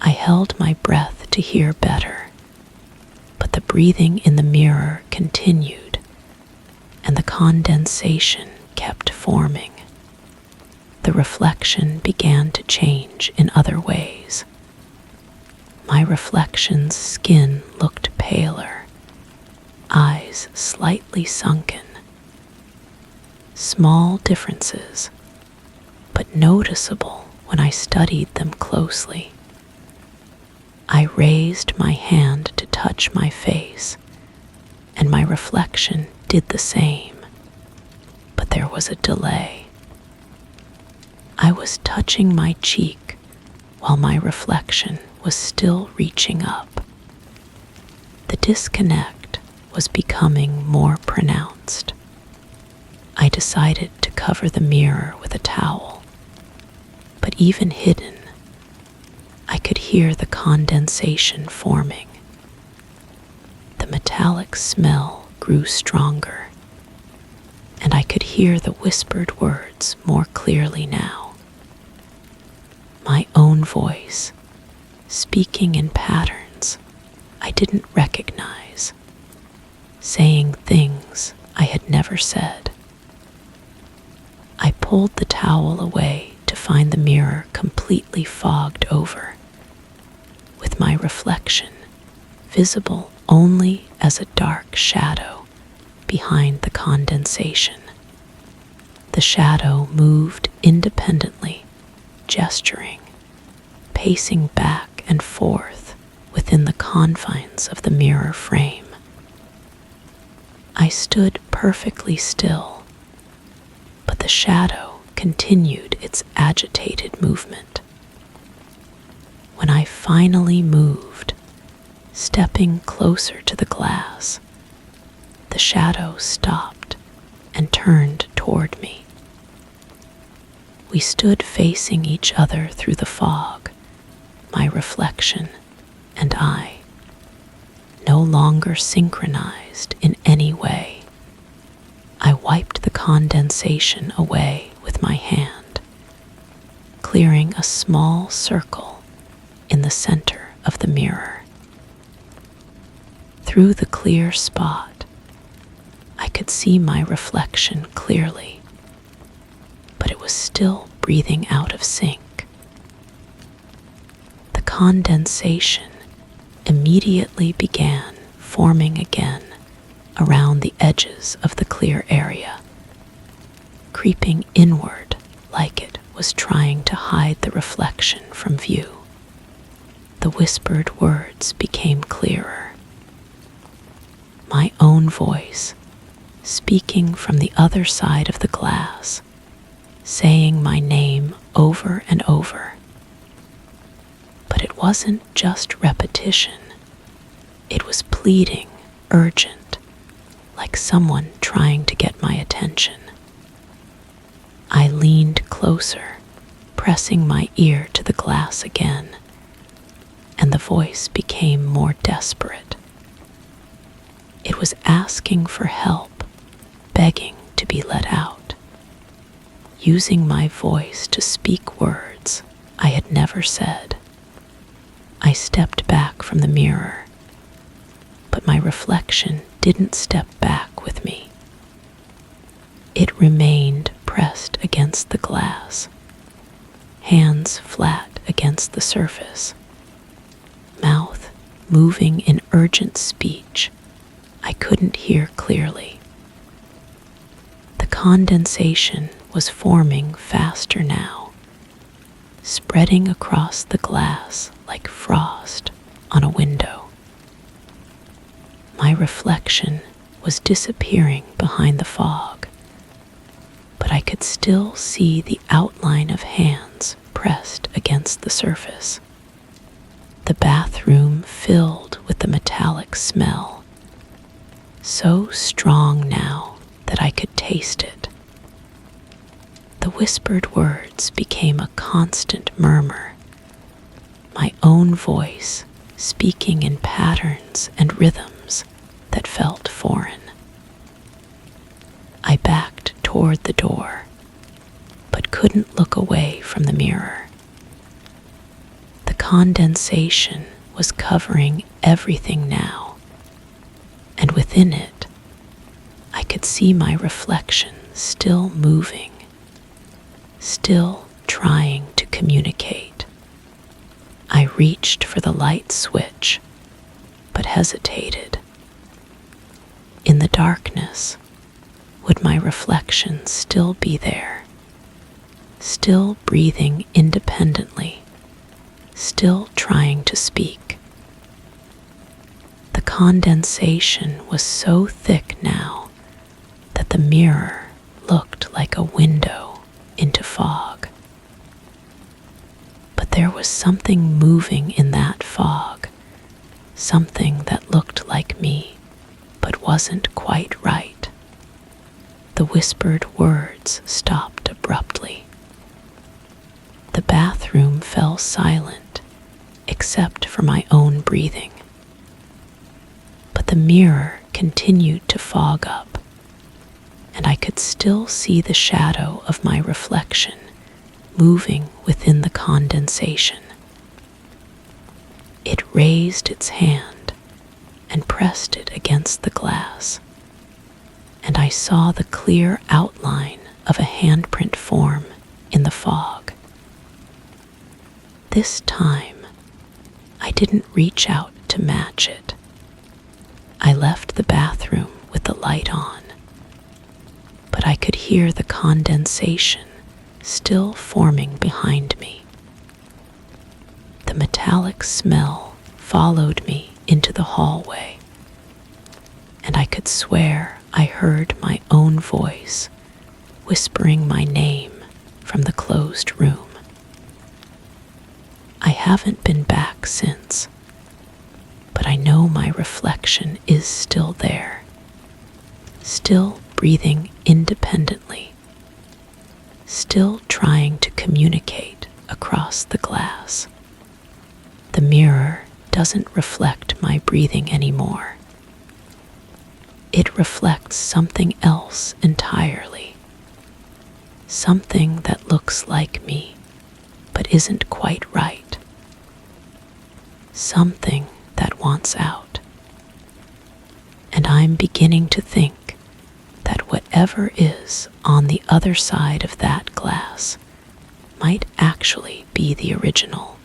I held my breath to hear better, but the breathing in the mirror continued, and the condensation kept forming. The reflection began to change in other ways. My reflection's skin looked paler, eyes slightly sunken. Small differences, but noticeable when I studied them closely. I raised my hand to touch my face, and my reflection did the same, but there was a delay. I was touching my cheek while my reflection was still reaching up. The disconnect was becoming more pronounced. I decided to cover the mirror with a towel, but even hidden, I could hear the condensation forming. The metallic smell grew stronger, and I could hear the whispered words more clearly now. My own voice, speaking in patterns I didn't recognize, saying things I had never said. I pulled the towel away to find the mirror completely fogged over, with my reflection visible only as a dark shadow behind the condensation. The shadow moved independently, gesturing, pacing back and forth within the confines of the mirror frame. I stood perfectly still, but the shadow continued its agitated movement. When I finally moved, stepping closer to the glass, the shadow stopped and turned toward me. We stood facing each other through the fog, my reflection and I, no longer synchronized in any way. I wiped the condensation away with my hand, clearing a small circle in the center of the mirror. Through the clear spot, I could see my reflection clearly, but it was still breathing out of sync. The condensation immediately began forming again around the edges of the clear area, creeping inward like it was trying to hide the reflection from view. The whispered words became clearer. My own voice, speaking from the other side of the glass, saying my name over and over. But it wasn't just repetition. It was pleading, urgent, like someone trying to get my attention. I leaned closer, pressing my ear to the glass again, and the voice became more desperate. It was asking for help, begging to be let out, using my voice to speak words I had never said. I stepped back from the mirror, but my reflection didn't step back with me. It remained pressed against the glass, hands flat against the surface, mouth moving in urgent speech I couldn't hear clearly. The condensation was forming faster now, spreading across the glass like frost on a window. My reflection was disappearing behind the fog, but I could still see the outline of hands pressed against the surface. The bathroom filled with the metallic smell, so strong now that I could taste it. The whispered words became a constant murmur, my own voice speaking in patterns and rhythms that felt foreign. I backed toward the door, but couldn't look away from the mirror. The condensation was covering everything now, and within it, I could see my reflection still moving, still trying to communicate. I reached for the light switch, but hesitated. In the darkness, would my reflection still be there, still breathing independently, still trying to speak? The condensation was so thick now that the mirror looked like a window into fog. But there was something moving in that fog, something that looked like me, but wasn't quite right. The whispered words stopped abruptly. The bathroom fell silent, except for my own breathing. But the mirror continued to fog up, and I could still see the shadow of my reflection moving within the condensation. It raised its hand and pressed it against the glass, and I saw the clear outline of a handprint form in the fog. This time, I didn't reach out to match it. I left the bathroom with the light on, but I could hear the condensation still forming behind me. The metallic smell followed me into the hallway, and I could swear I heard my own voice whispering my name from the closed room. I haven't been back since, but I know my reflection is still there, still breathing independently, still trying to communicate across the glass. The mirror doesn't reflect my breathing anymore. It reflects something else entirely, something that looks like me, but isn't quite right, something that wants out. And I'm beginning to think that whatever is on the other side of that glass might actually be the original,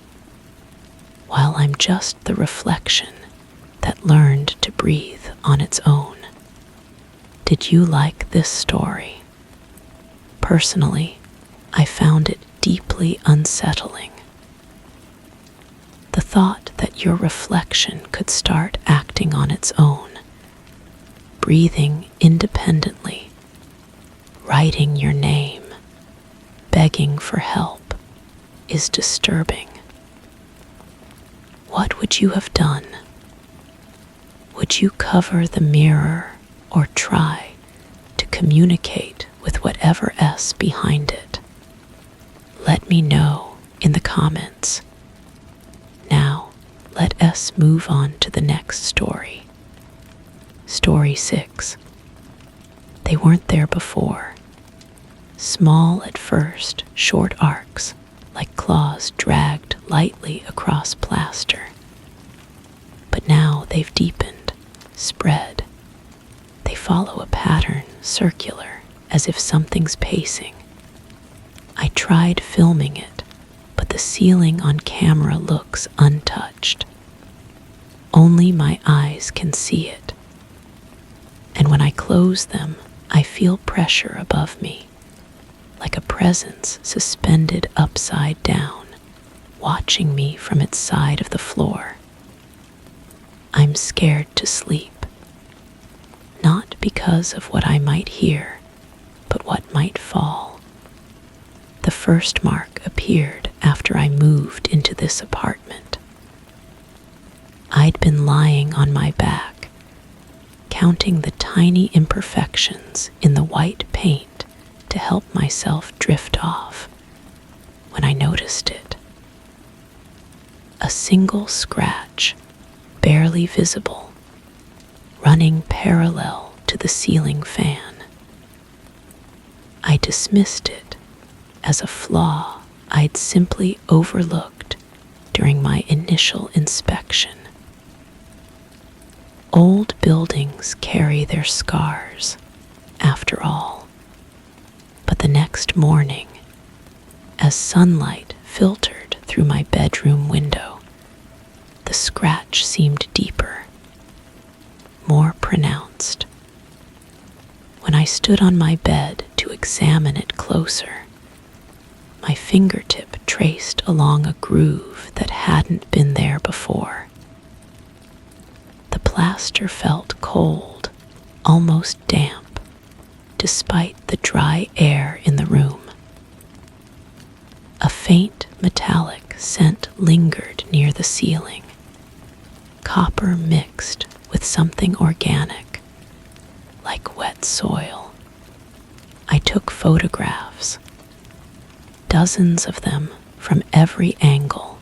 while I'm just the reflection that learned to breathe on its own. Did you like this story? Personally, I found it deeply unsettling. The thought that your reflection could start acting on its own, breathing independently, writing your name, begging for help, is disturbing. What would you have done? Would you cover the mirror or try to communicate with whatever S behind it? Let me know in the comments. Now, let us move on to the next story. Story 6. They weren't there before. Small at first, short arcs, like claws dragged lightly across plaster. But now they've deepened, spread. They follow a pattern, circular, as if something's pacing. I tried filming it, but the ceiling on camera looks untouched. Only my eyes can see it. And when I close them, I feel pressure above me, like a presence suspended upside down, watching me from its side of the floor. I'm scared to sleep, not because of what I might hear, but what might fall. The first mark appeared after I moved into this apartment. I'd been lying on my back, counting the tiny imperfections in the white paint to help myself drift off, when I noticed it. A single scratch, barely visible, running parallel to the ceiling fan. I dismissed it as a flaw I'd simply overlooked during my initial inspection. Old buildings carry their scars, after all. But the next morning, as sunlight filtered through my bedroom window, the scratch seemed deeper, more pronounced. When I stood on my bed to examine it closer, my fingertip traced along a groove that hadn't been there before. The plaster felt cold, almost damp, despite the dry air in the room. A faint metallic scent lingered near the ceiling, copper mixed with something organic, like wet soil. I took photographs, dozens of them from every angle.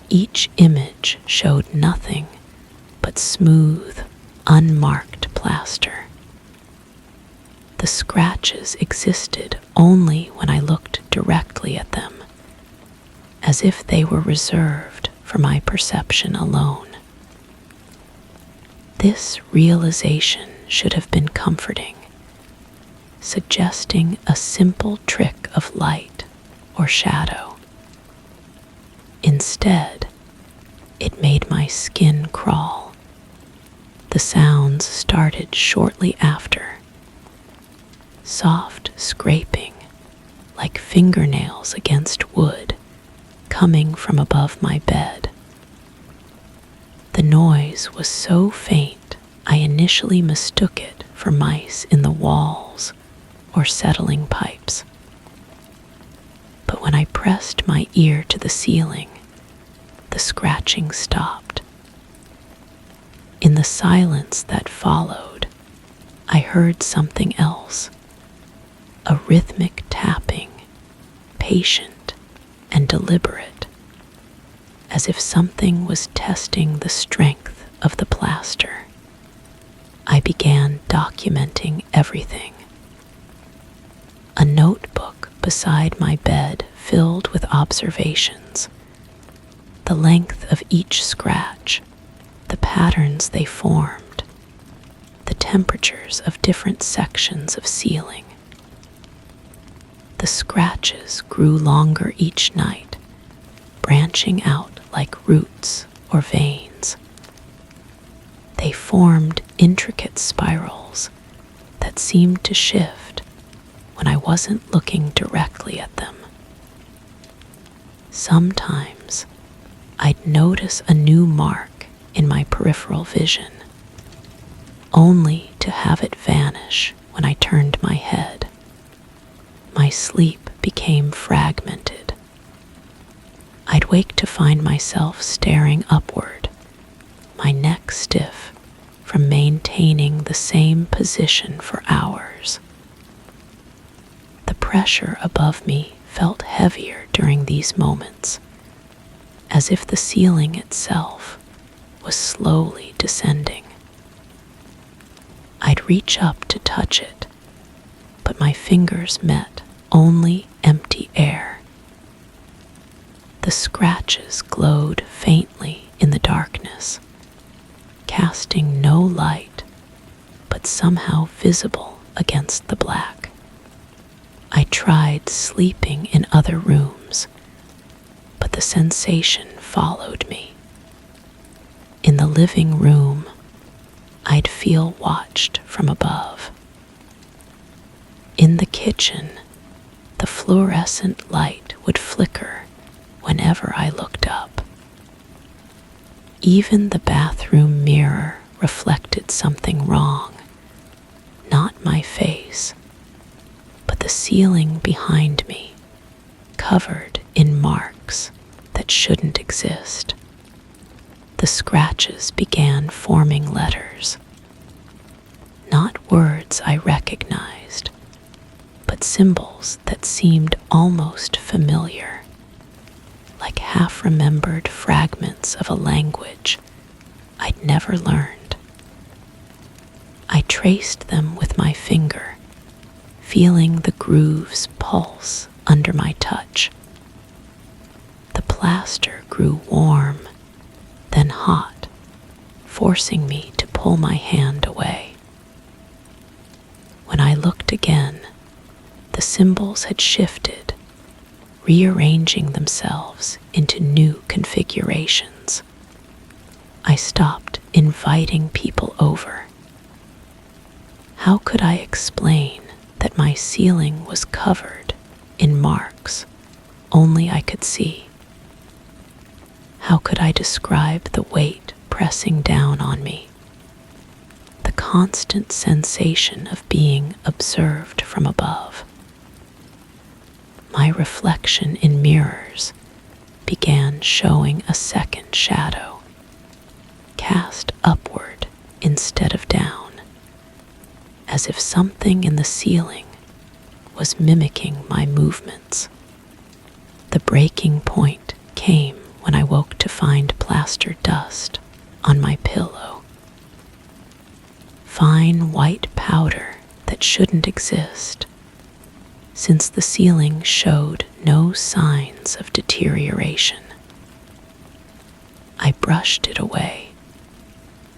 Each image showed nothing but smooth, unmarked plaster. The scratches existed only when I looked directly at them, as if they were reserved for my perception alone. This realization should have been comforting, suggesting a simple trick of light or shadow. Instead, it made my skin crawl. The sounds started shortly after. Soft scraping, like fingernails against wood, coming from above my bed. The noise was so faint, I initially mistook it for mice in the walls or settling pipes. But when I pressed my ear to the ceiling, the scratching stopped. In the silence that followed, I heard something else, a rhythmic tapping, patient and deliberate, as if something was testing the strength of the plaster. I began documenting everything. A notebook beside my bed filled with observations, the length of each scratch, the patterns they formed, the temperatures of different sections of ceiling. The scratches grew longer each night, branching out like roots or veins. They formed intricate spirals that seemed to shift when I wasn't looking directly at them. Sometimes I'd notice a new mark in my peripheral vision, only to have it vanish when I turned my head. My sleep became fragmented. I'd wake to find myself staring upward, my neck stiff from maintaining the same position for hours. The pressure above me felt heavier during these moments, as if the ceiling itself was slowly descending. I'd reach up to touch it, but my fingers met only empty air. The scratches glowed faintly in the darkness, casting no light, but somehow visible against the black. I tried sleeping in other rooms, but the sensation followed me. In the living room, I'd feel watched from above. In the kitchen, the fluorescent light would flicker whenever I looked up. Even the bathroom mirror reflected something wrong, not my face, but the ceiling behind me, covered in marks that shouldn't exist. The scratches began forming letters, not words I recognized, but symbols that seemed almost familiar, like half-remembered fragments of a language I'd never learned. I traced them with my finger, feeling the grooves pulse under my touch. The plaster grew warm, then hot, forcing me to pull my hand away. When I looked again, the symbols had shifted, rearranging themselves into new configurations. I stopped inviting people over. How could I explain that my ceiling was covered in marks only I could see? How could I describe the weight pressing down on me? The constant sensation of being observed from above. My reflection in mirrors began showing a second shadow, cast upward instead of down, as if something in the ceiling was mimicking my movements. The breaking point came when I woke to find plaster dust on my pillow. Fine white powder that shouldn't exist, since the ceiling showed no signs of deterioration. I brushed it away,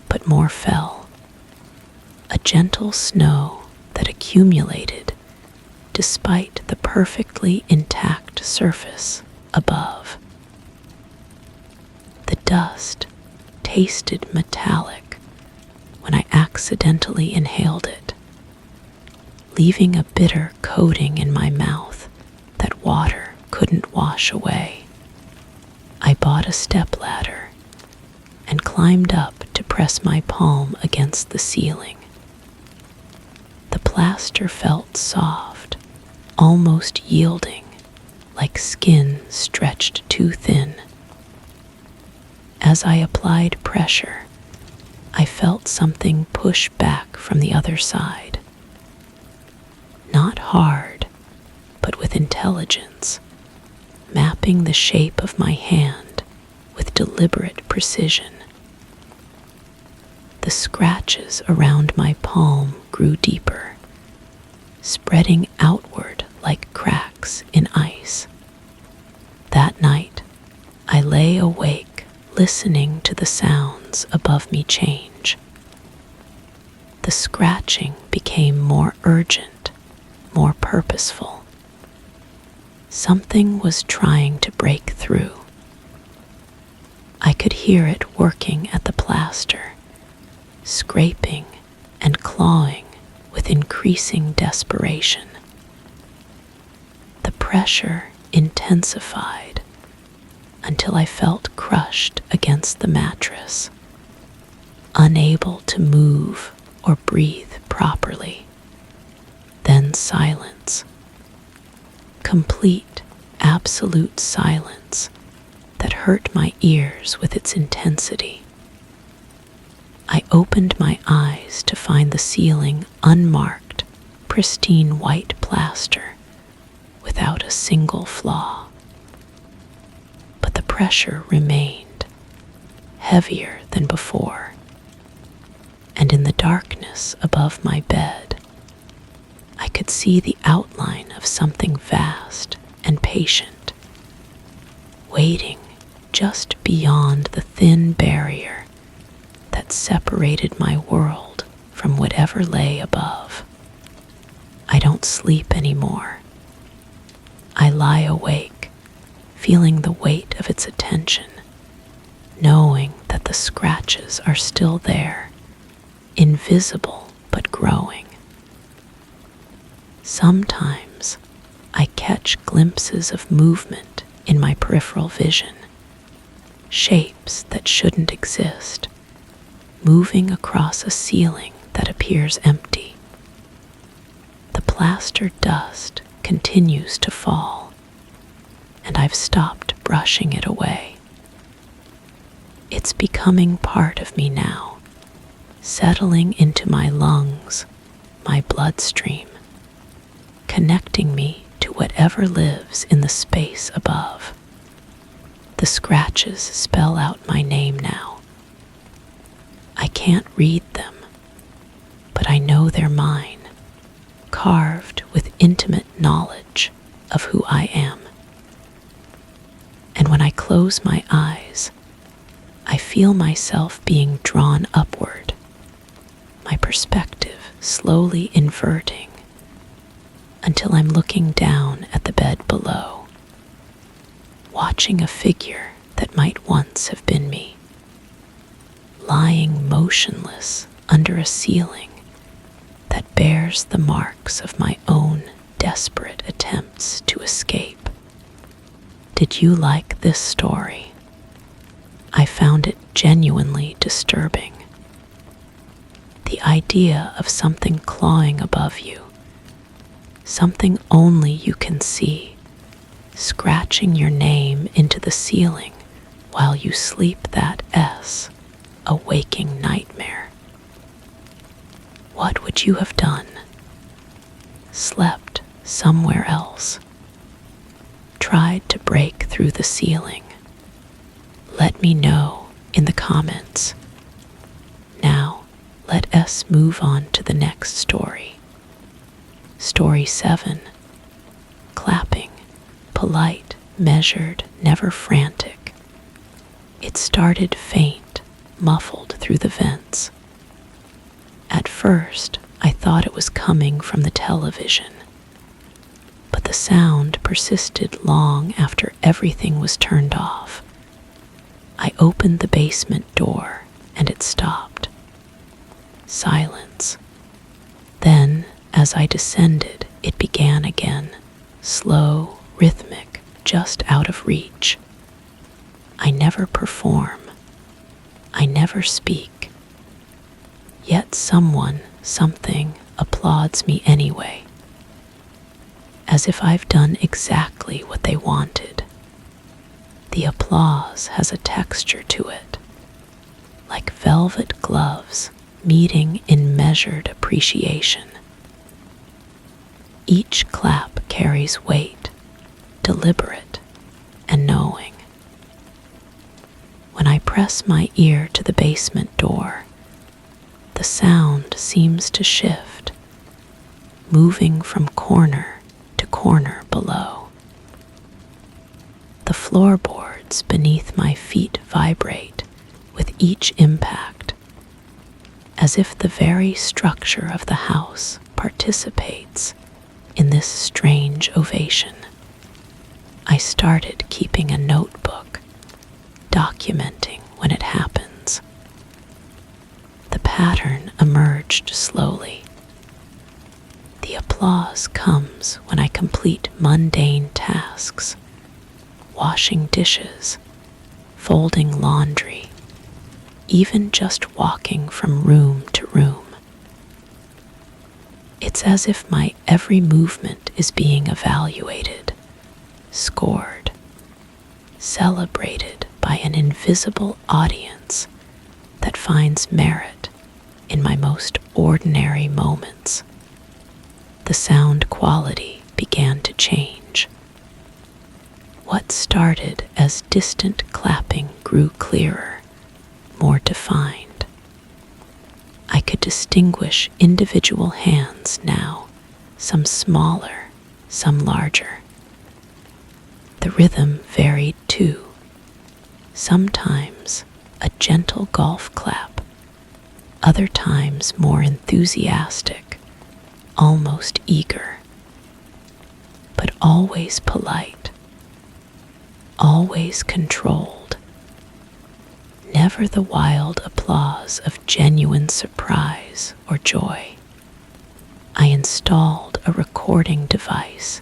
but more fell. A gentle snow that accumulated despite the perfectly intact surface above. The dust tasted metallic when I accidentally inhaled it, leaving a bitter coating in my mouth that water couldn't wash away. I bought a stepladder and climbed up to press my palm against the ceiling. The plaster felt soft, almost yielding, like skin stretched too thin. As I applied pressure, I felt something push back from the other side. Not hard, but with intelligence, mapping the shape of my hand with deliberate precision. The scratches around my palm grew deeper, spreading outward like cracks in ice. That night, I lay awake, listening to the sounds above me change. The scratching became more urgent, more purposeful. Something was trying to break through. I could hear it working at the plaster, scraping and clawing with increasing desperation. pressure intensified until I felt crushed against the mattress, unable to move or breathe properly. Then silence. Complete, absolute silence that hurt my ears with its intensity. I opened my eyes to find the ceiling unmarked, pristine white plaster without a single flaw. But the pressure remained, heavier than before, and in the darkness above my bed, I could see the outline of something vast and patient, waiting just beyond the thin barrier that separated my world from whatever lay above. I don't sleep anymore. I lie awake, feeling the weight of its attention, knowing that the scratches are still there, invisible but growing. Sometimes I catch glimpses of movement in my peripheral vision, shapes that shouldn't exist, moving across a ceiling that appears empty. The plaster dust continues to fall, and I've stopped brushing it away. It's becoming part of me now, settling into my lungs, my bloodstream, connecting me to whatever lives in the space above. The scratches spell out my name now. I can't read them, but I know they're mine, carved with intimate knowledge of who I am. And when I close my eyes, I feel myself being drawn upward, my perspective slowly inverting until I'm looking down at the bed below, watching a figure that might once have been me, lying motionless under a ceiling that bears the marks of my own desperate attempts to escape. Did you like this story? I found it genuinely disturbing. The idea of something clawing above you, something only you can see, scratching your name into the ceiling while you sleep that S, a waking nightmare. What would you have done? Slept somewhere else? Tried to break through the ceiling? Let me know in the comments. Now, let us move on to the next story. Story 7. Clapping, polite, measured, never frantic. It started faint, muffled through the vents. At first, I thought it was coming from the television, but the sound persisted long after everything was turned off. I opened the basement door, and it stopped. Silence. Then, as I descended, it began again, slow, rhythmic, just out of reach. I never perform. I never speak. Yet someone, something, applauds me anyway, as if I've done exactly what they wanted. The applause has a texture to it, like velvet gloves meeting in measured appreciation. Each clap carries weight, deliberate and knowing. When I press my ear to the basement door, the sound seems to shift, moving from corner to corner below. The floorboards beneath my feet vibrate with each impact, as if the very structure of the house participates in this strange ovation. I started keeping a notebook, documenting when it happens. The pattern emerged slowly. The applause comes when I complete mundane tasks, washing dishes, folding laundry, even just walking from room to room. It's as if my every movement is being evaluated, scored, celebrated by an invisible audience that finds merit in my most ordinary moments. The sound quality began to change. What started as distant clapping grew clearer, more defined. I could distinguish individual hands now, some smaller, some larger. The rhythm varied too. Sometimes a gentle golf clap, other times more enthusiastic, almost eager, but always polite, always controlled. Never the wild applause of genuine surprise or joy. I installed a recording device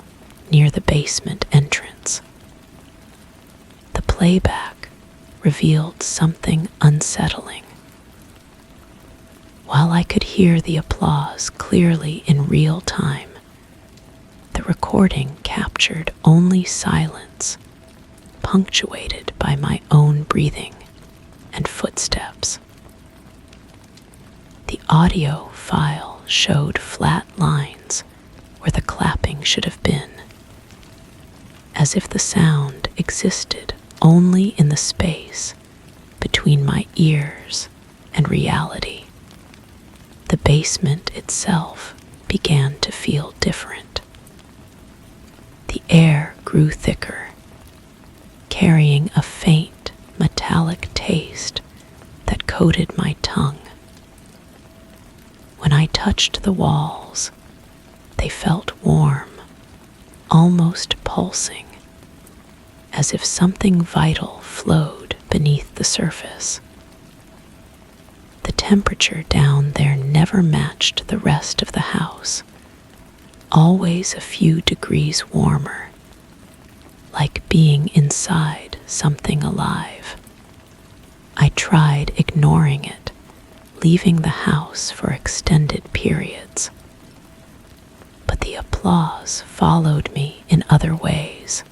near the basement entrance. The playback revealed something unsettling. While I could hear the applause clearly in real time, the recording captured only silence, punctuated by my own breathing and footsteps. The audio file showed flat lines where the clapping should have been, as if the sound existed only in the space between my ears and reality. The basement itself began to feel different. The air grew thicker, carrying a faint metallic taste that coated my tongue. When I touched the walls, they felt warm, almost pulsing, as if something vital flowed beneath the surface. The temperature down there never matched the rest of the house, always a few degrees warmer, like being inside something alive. I tried ignoring it, leaving the house for extended periods. But the applause followed me in other ways.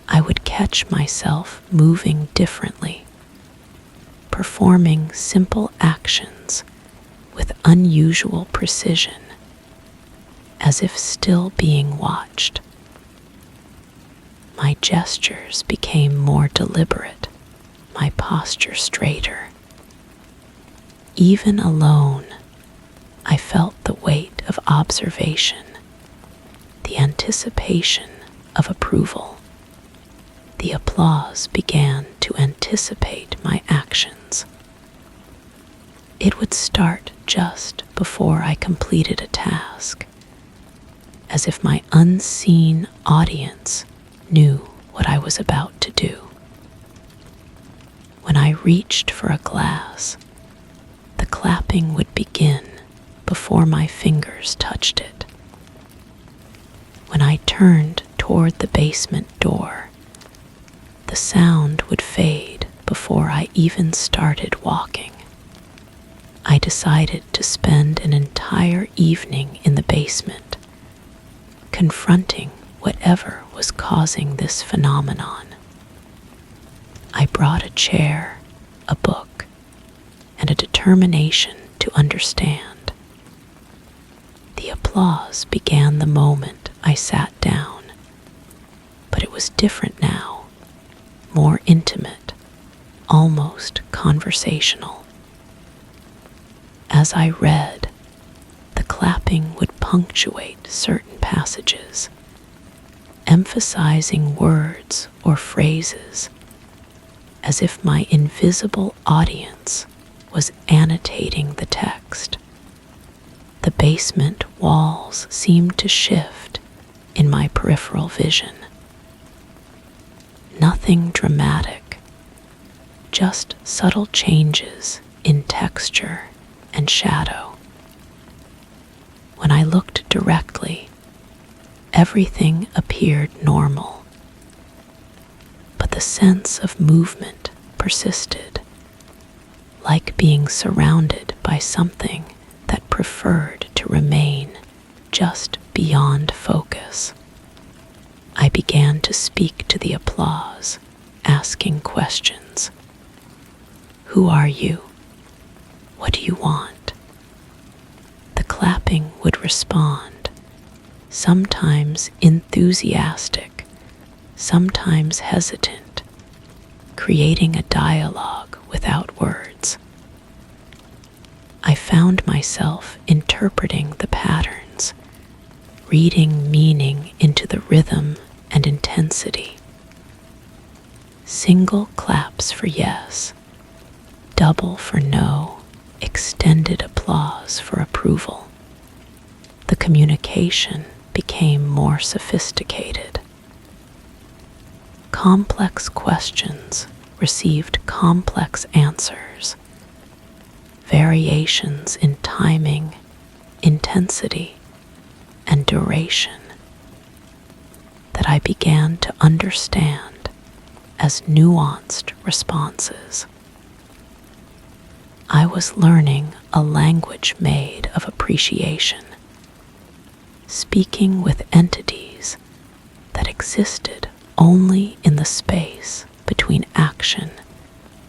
I would catch myself moving differently, performing simple actions with unusual precision, as if still being watched. My gestures became more deliberate, my posture straighter. Even alone, I felt the weight of observation, the anticipation of approval. The applause began to anticipate my actions. It would start just before I completed a task, as if my unseen audience knew what I was about to do. When I reached for a glass, the clapping would begin before my fingers touched it. When I turned toward the basement door, the sound would fade before I even started walking. I decided to spend an entire evening in the basement, confronting whatever was causing this phenomenon. I brought a chair, a book, and a determination to understand. The applause began the moment I sat down, but it was different now, more intimate, almost conversational. As I read, the clapping would punctuate certain passages, emphasizing words or phrases, as if my invisible audience was annotating the text. The basement walls seemed to shift in my peripheral vision. Nothing dramatic, just subtle changes in texture and shadow. When I looked directly, everything appeared normal. But the sense of movement persisted, like being surrounded by something that preferred to remain just beyond focus. I began to speak to the applause, asking questions. Who are you? What do you want? The clapping would respond, sometimes enthusiastic, sometimes hesitant, creating a dialogue without words. I found myself interpreting the patterns, reading meaning into the rhythm and intensity. Single claps for yes, double for no, extended applause for approval. The communication became more sophisticated. Complex questions received complex answers. Variations in timing, intensity, and duration that I began to understand as nuanced responses. I was learning a language made of appreciation, speaking with entities that existed only in the space between action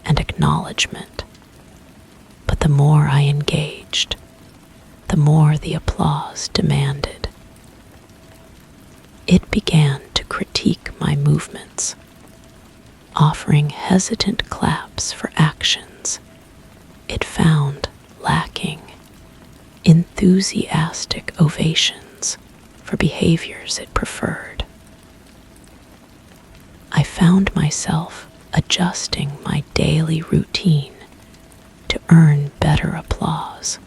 and acknowledgement. But the more I engaged, the more the applause demanded. It began to critique my movements, offering hesitant claps for actions it found lacking, enthusiastic ovations for behaviors it preferred. I found myself adjusting my daily routine to earn better applause,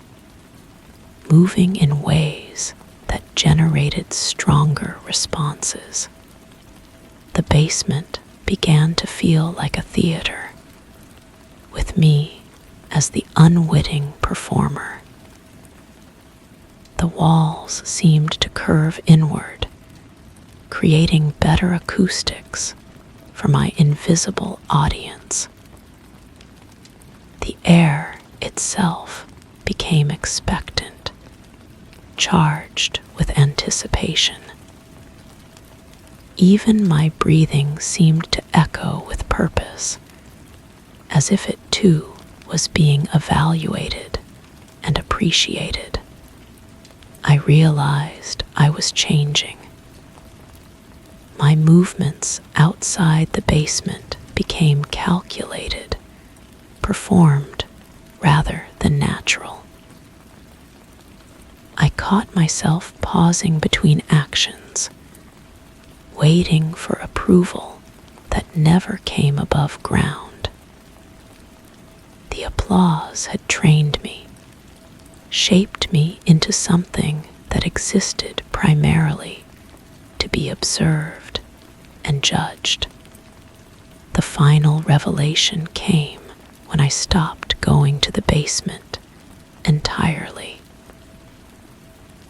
moving in ways that generated stronger responses. The basement began to feel like a theater, with me as the unwitting performer. The walls seemed to curve inward, creating better acoustics for my invisible audience. The air itself became expectant, charged with anticipation. Even my breathing seemed to echo with purpose, as if it too was being evaluated and appreciated. I realized I was changing. My movements outside the basement became calculated, performed rather than natural. I caught myself pausing between actions, waiting for approval that never came above ground. The applause had trained me, shaped me into something that existed primarily to be observed and judged. The final revelation came when I stopped going to the basement entirely.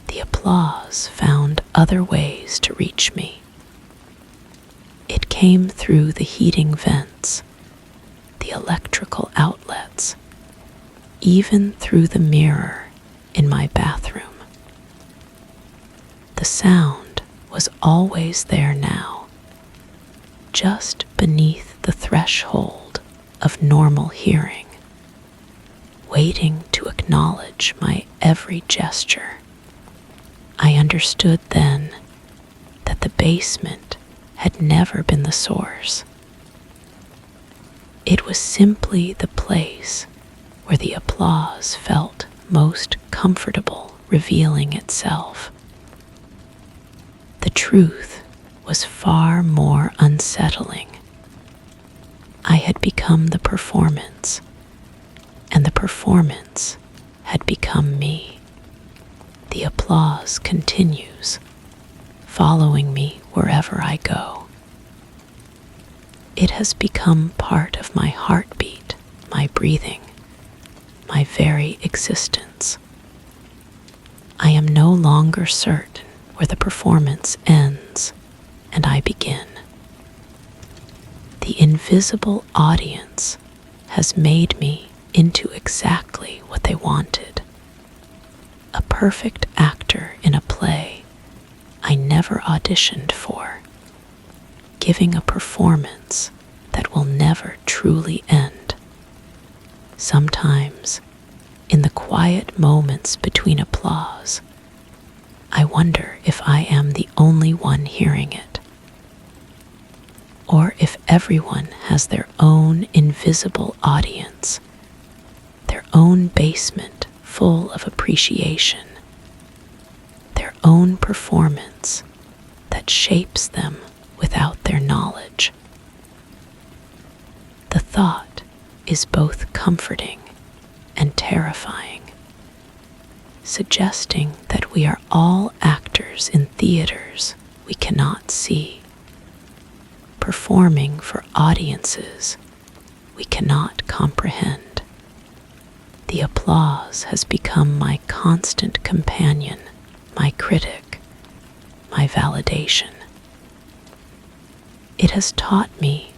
The applause found other ways to reach me. It came through the heating vents, the electrical outlets, even through the mirror in my bathroom. The sound was always there now, just beneath the threshold of normal hearing, waiting to acknowledge my every gesture. I understood then that the basement had never been the source. It was simply the place where the applause felt most comfortable revealing itself. The truth was far more unsettling. I had become the performance, and the performance had become me. The applause continues, following me wherever I go. It has become part of my heartbeat, my breathing, my very existence. I am no longer certain where the performance ends and I begin. The invisible audience has made me into exactly what they wanted. A perfect actor in a play I never auditioned for, giving a performance that will never truly end. Sometimes, in the quiet moments between applause, I wonder if I am the only one hearing it, or if everyone has their own invisible audience, their own basement full of appreciation, their own performance that shapes them without their knowledge. The thought is both comforting and terrifying, suggesting that we are all actors in theaters we cannot see, performing for audiences we cannot comprehend. The applause has become my constant companion, my critic, my validation. It has taught me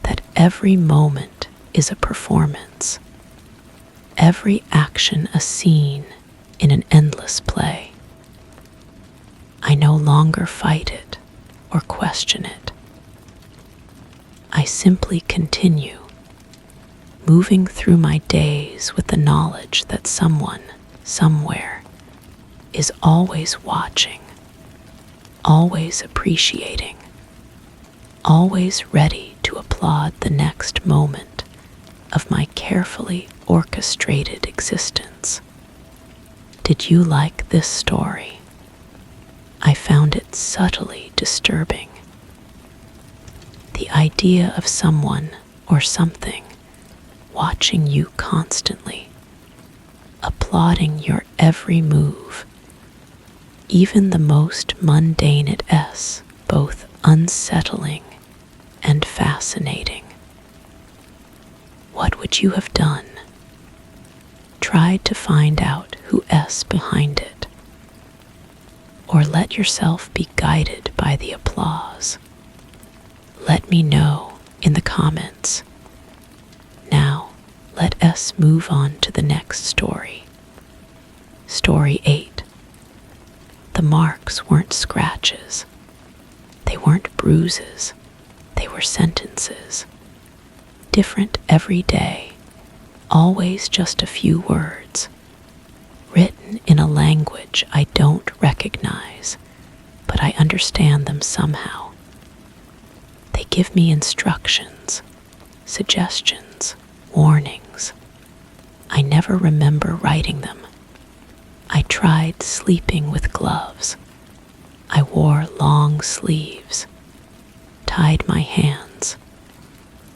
that every moment is a performance, every action a scene in an endless play. I no longer fight it or question it. I simply continue, moving through my days with the knowledge that someone, somewhere, is always watching, always appreciating, always ready to applaud the next moment of my carefully orchestrated existence. Did you like this story? I found it subtly disturbing. The idea of someone or something watching you constantly, applauding your every move, even the most mundane at S, both unsettling and fascinating. What would you have done? Tried to find out who S behind it, or let yourself be guided by the applause? Let me know in the comments. Now, let us move on to the next story. Story 8. The marks weren't scratches. They weren't bruises. They were sentences. Different every day, always just a few words, written in a language I don't recognize, but I understand them somehow. They give me instructions, suggestions, warnings. I never remember writing them. I tried sleeping with gloves. I wore long sleeves, tied my hands.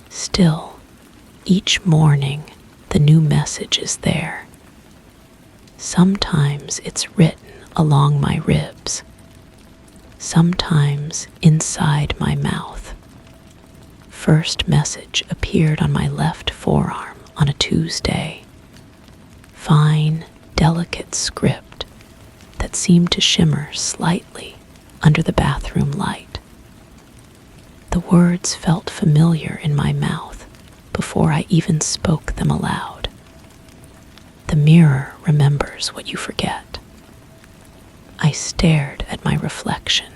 Still, each morning, the new message is there. Sometimes it's written along my ribs, sometimes inside my mouth. First message appeared on my left forearm on a Tuesday. Fine, delicate script that seemed to shimmer slightly under the bathroom light. The words felt familiar in my mouth before I even spoke them aloud. The mirror remembers what you forget. I stared at my reflection,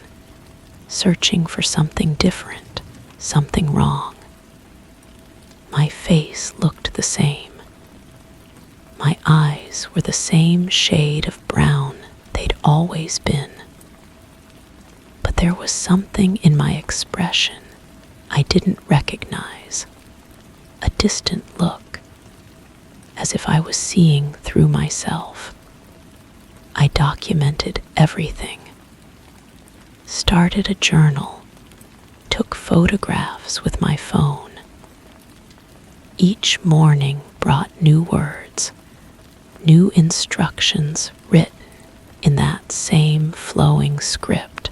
searching for something different, something wrong. My face looked the same. My eyes were the same shade of brown they'd always been. But there was something in my expression I didn't recognize, a distant look, as if I was seeing through myself. I documented everything, started a journal, took photographs with my phone. Each morning brought new words, new instructions written in that same flowing script.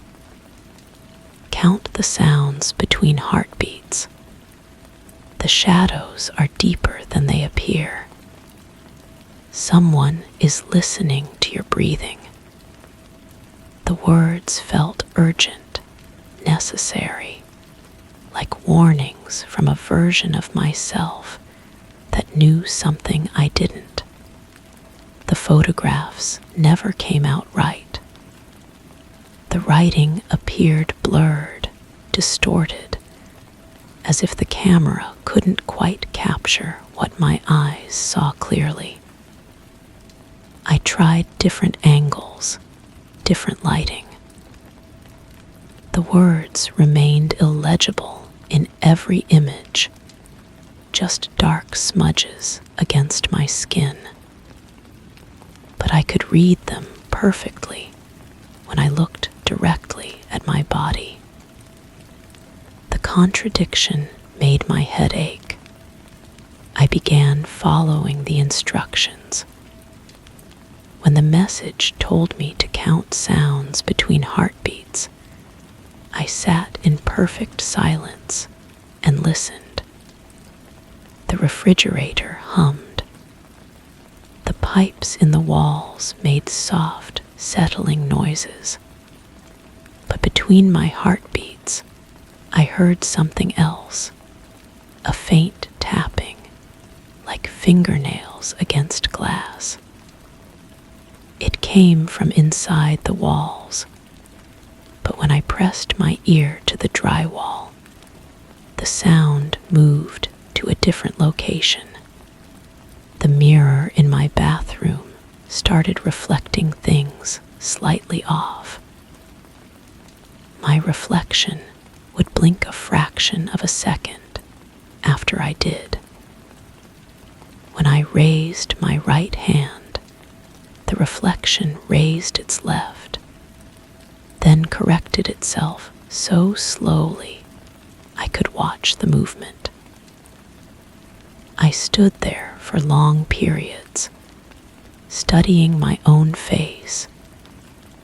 Count the sounds between heartbeats. The shadows are deeper than they appear. Someone is listening to your breathing. The words felt urgent, necessary, like warnings from a version of myself that knew something I didn't. The photographs never came out right. The writing appeared blurred, distorted, as if the camera couldn't quite capture what my eyes saw clearly. I tried different angles, different lighting. The words remained illegible in every image, just dark smudges against my skin. But I could read them perfectly when I looked directly at my body. The contradiction made my head ache. I began following the instructions. When the message told me to count sounds between heartbeats, I sat in perfect silence and listened. The refrigerator hummed. The pipes in the walls made soft, settling noises. But between my heartbeats, I heard something else, a faint tapping, like fingernails against glass. It came from inside the walls, but when I pressed my ear to the drywall, the sound moved to a different location. The mirror in my bathroom started reflecting things slightly off. My reflection would blink a fraction of a second after I did. When I raised my right hand, the reflection raised its left, then corrected itself so slowly I could watch the movement. I stood there for long periods, studying my own face,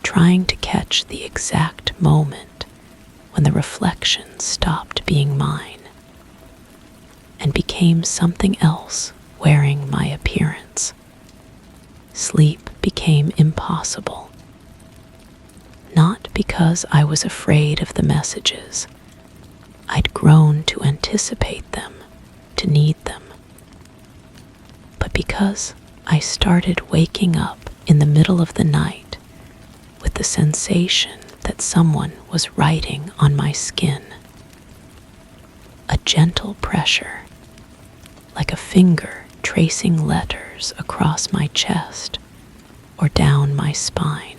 trying to catch the exact moment when the reflection stopped being mine and became something else wearing my appearance. Sleep became impossible, not because I was afraid of the messages. I'd grown to anticipate them, to need them, but because I started waking up in the middle of the night with the sensation that someone was writing on my skin. A gentle pressure, like a finger tracing letters across my chest or down my spine.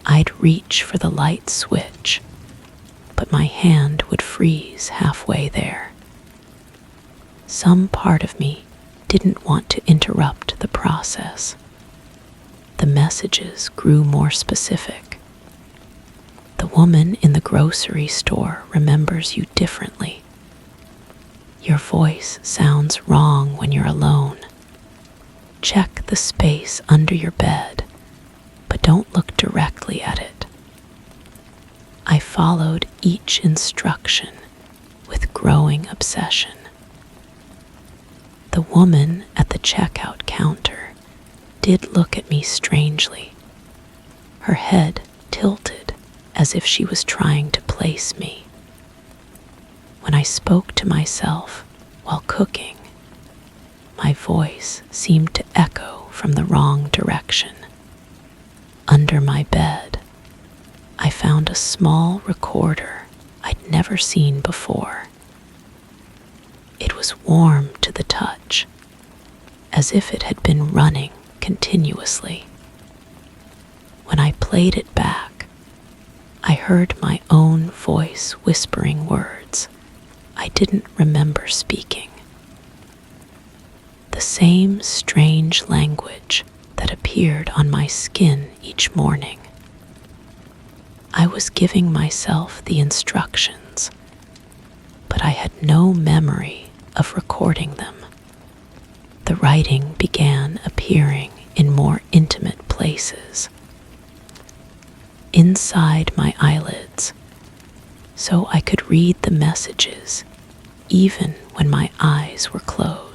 I'd reach for the light switch, but my hand would freeze halfway there. Some part of me didn't want to interrupt the process. The messages grew more specific. The woman in the grocery store remembers you differently. Your voice sounds wrong when you're alone. Check the space under your bed, but don't look directly at it. I followed each instruction with growing obsession. The woman at the checkout counter did look at me strangely, her head tilted as if she was trying to place me. When I spoke to myself while cooking, my voice seemed to echo from the wrong direction. Under my bed, I found a small recorder I'd never seen before. It was warm to the touch, as if it had been running continuously. When I played it back, I heard my own voice whispering words I didn't remember speaking. The same strange language that appeared on my skin each morning. I was giving myself the instructions, but I had no memory of recording them. The writing began appearing in more intimate places, inside my eyelids, so I could read the messages even when my eyes were closed.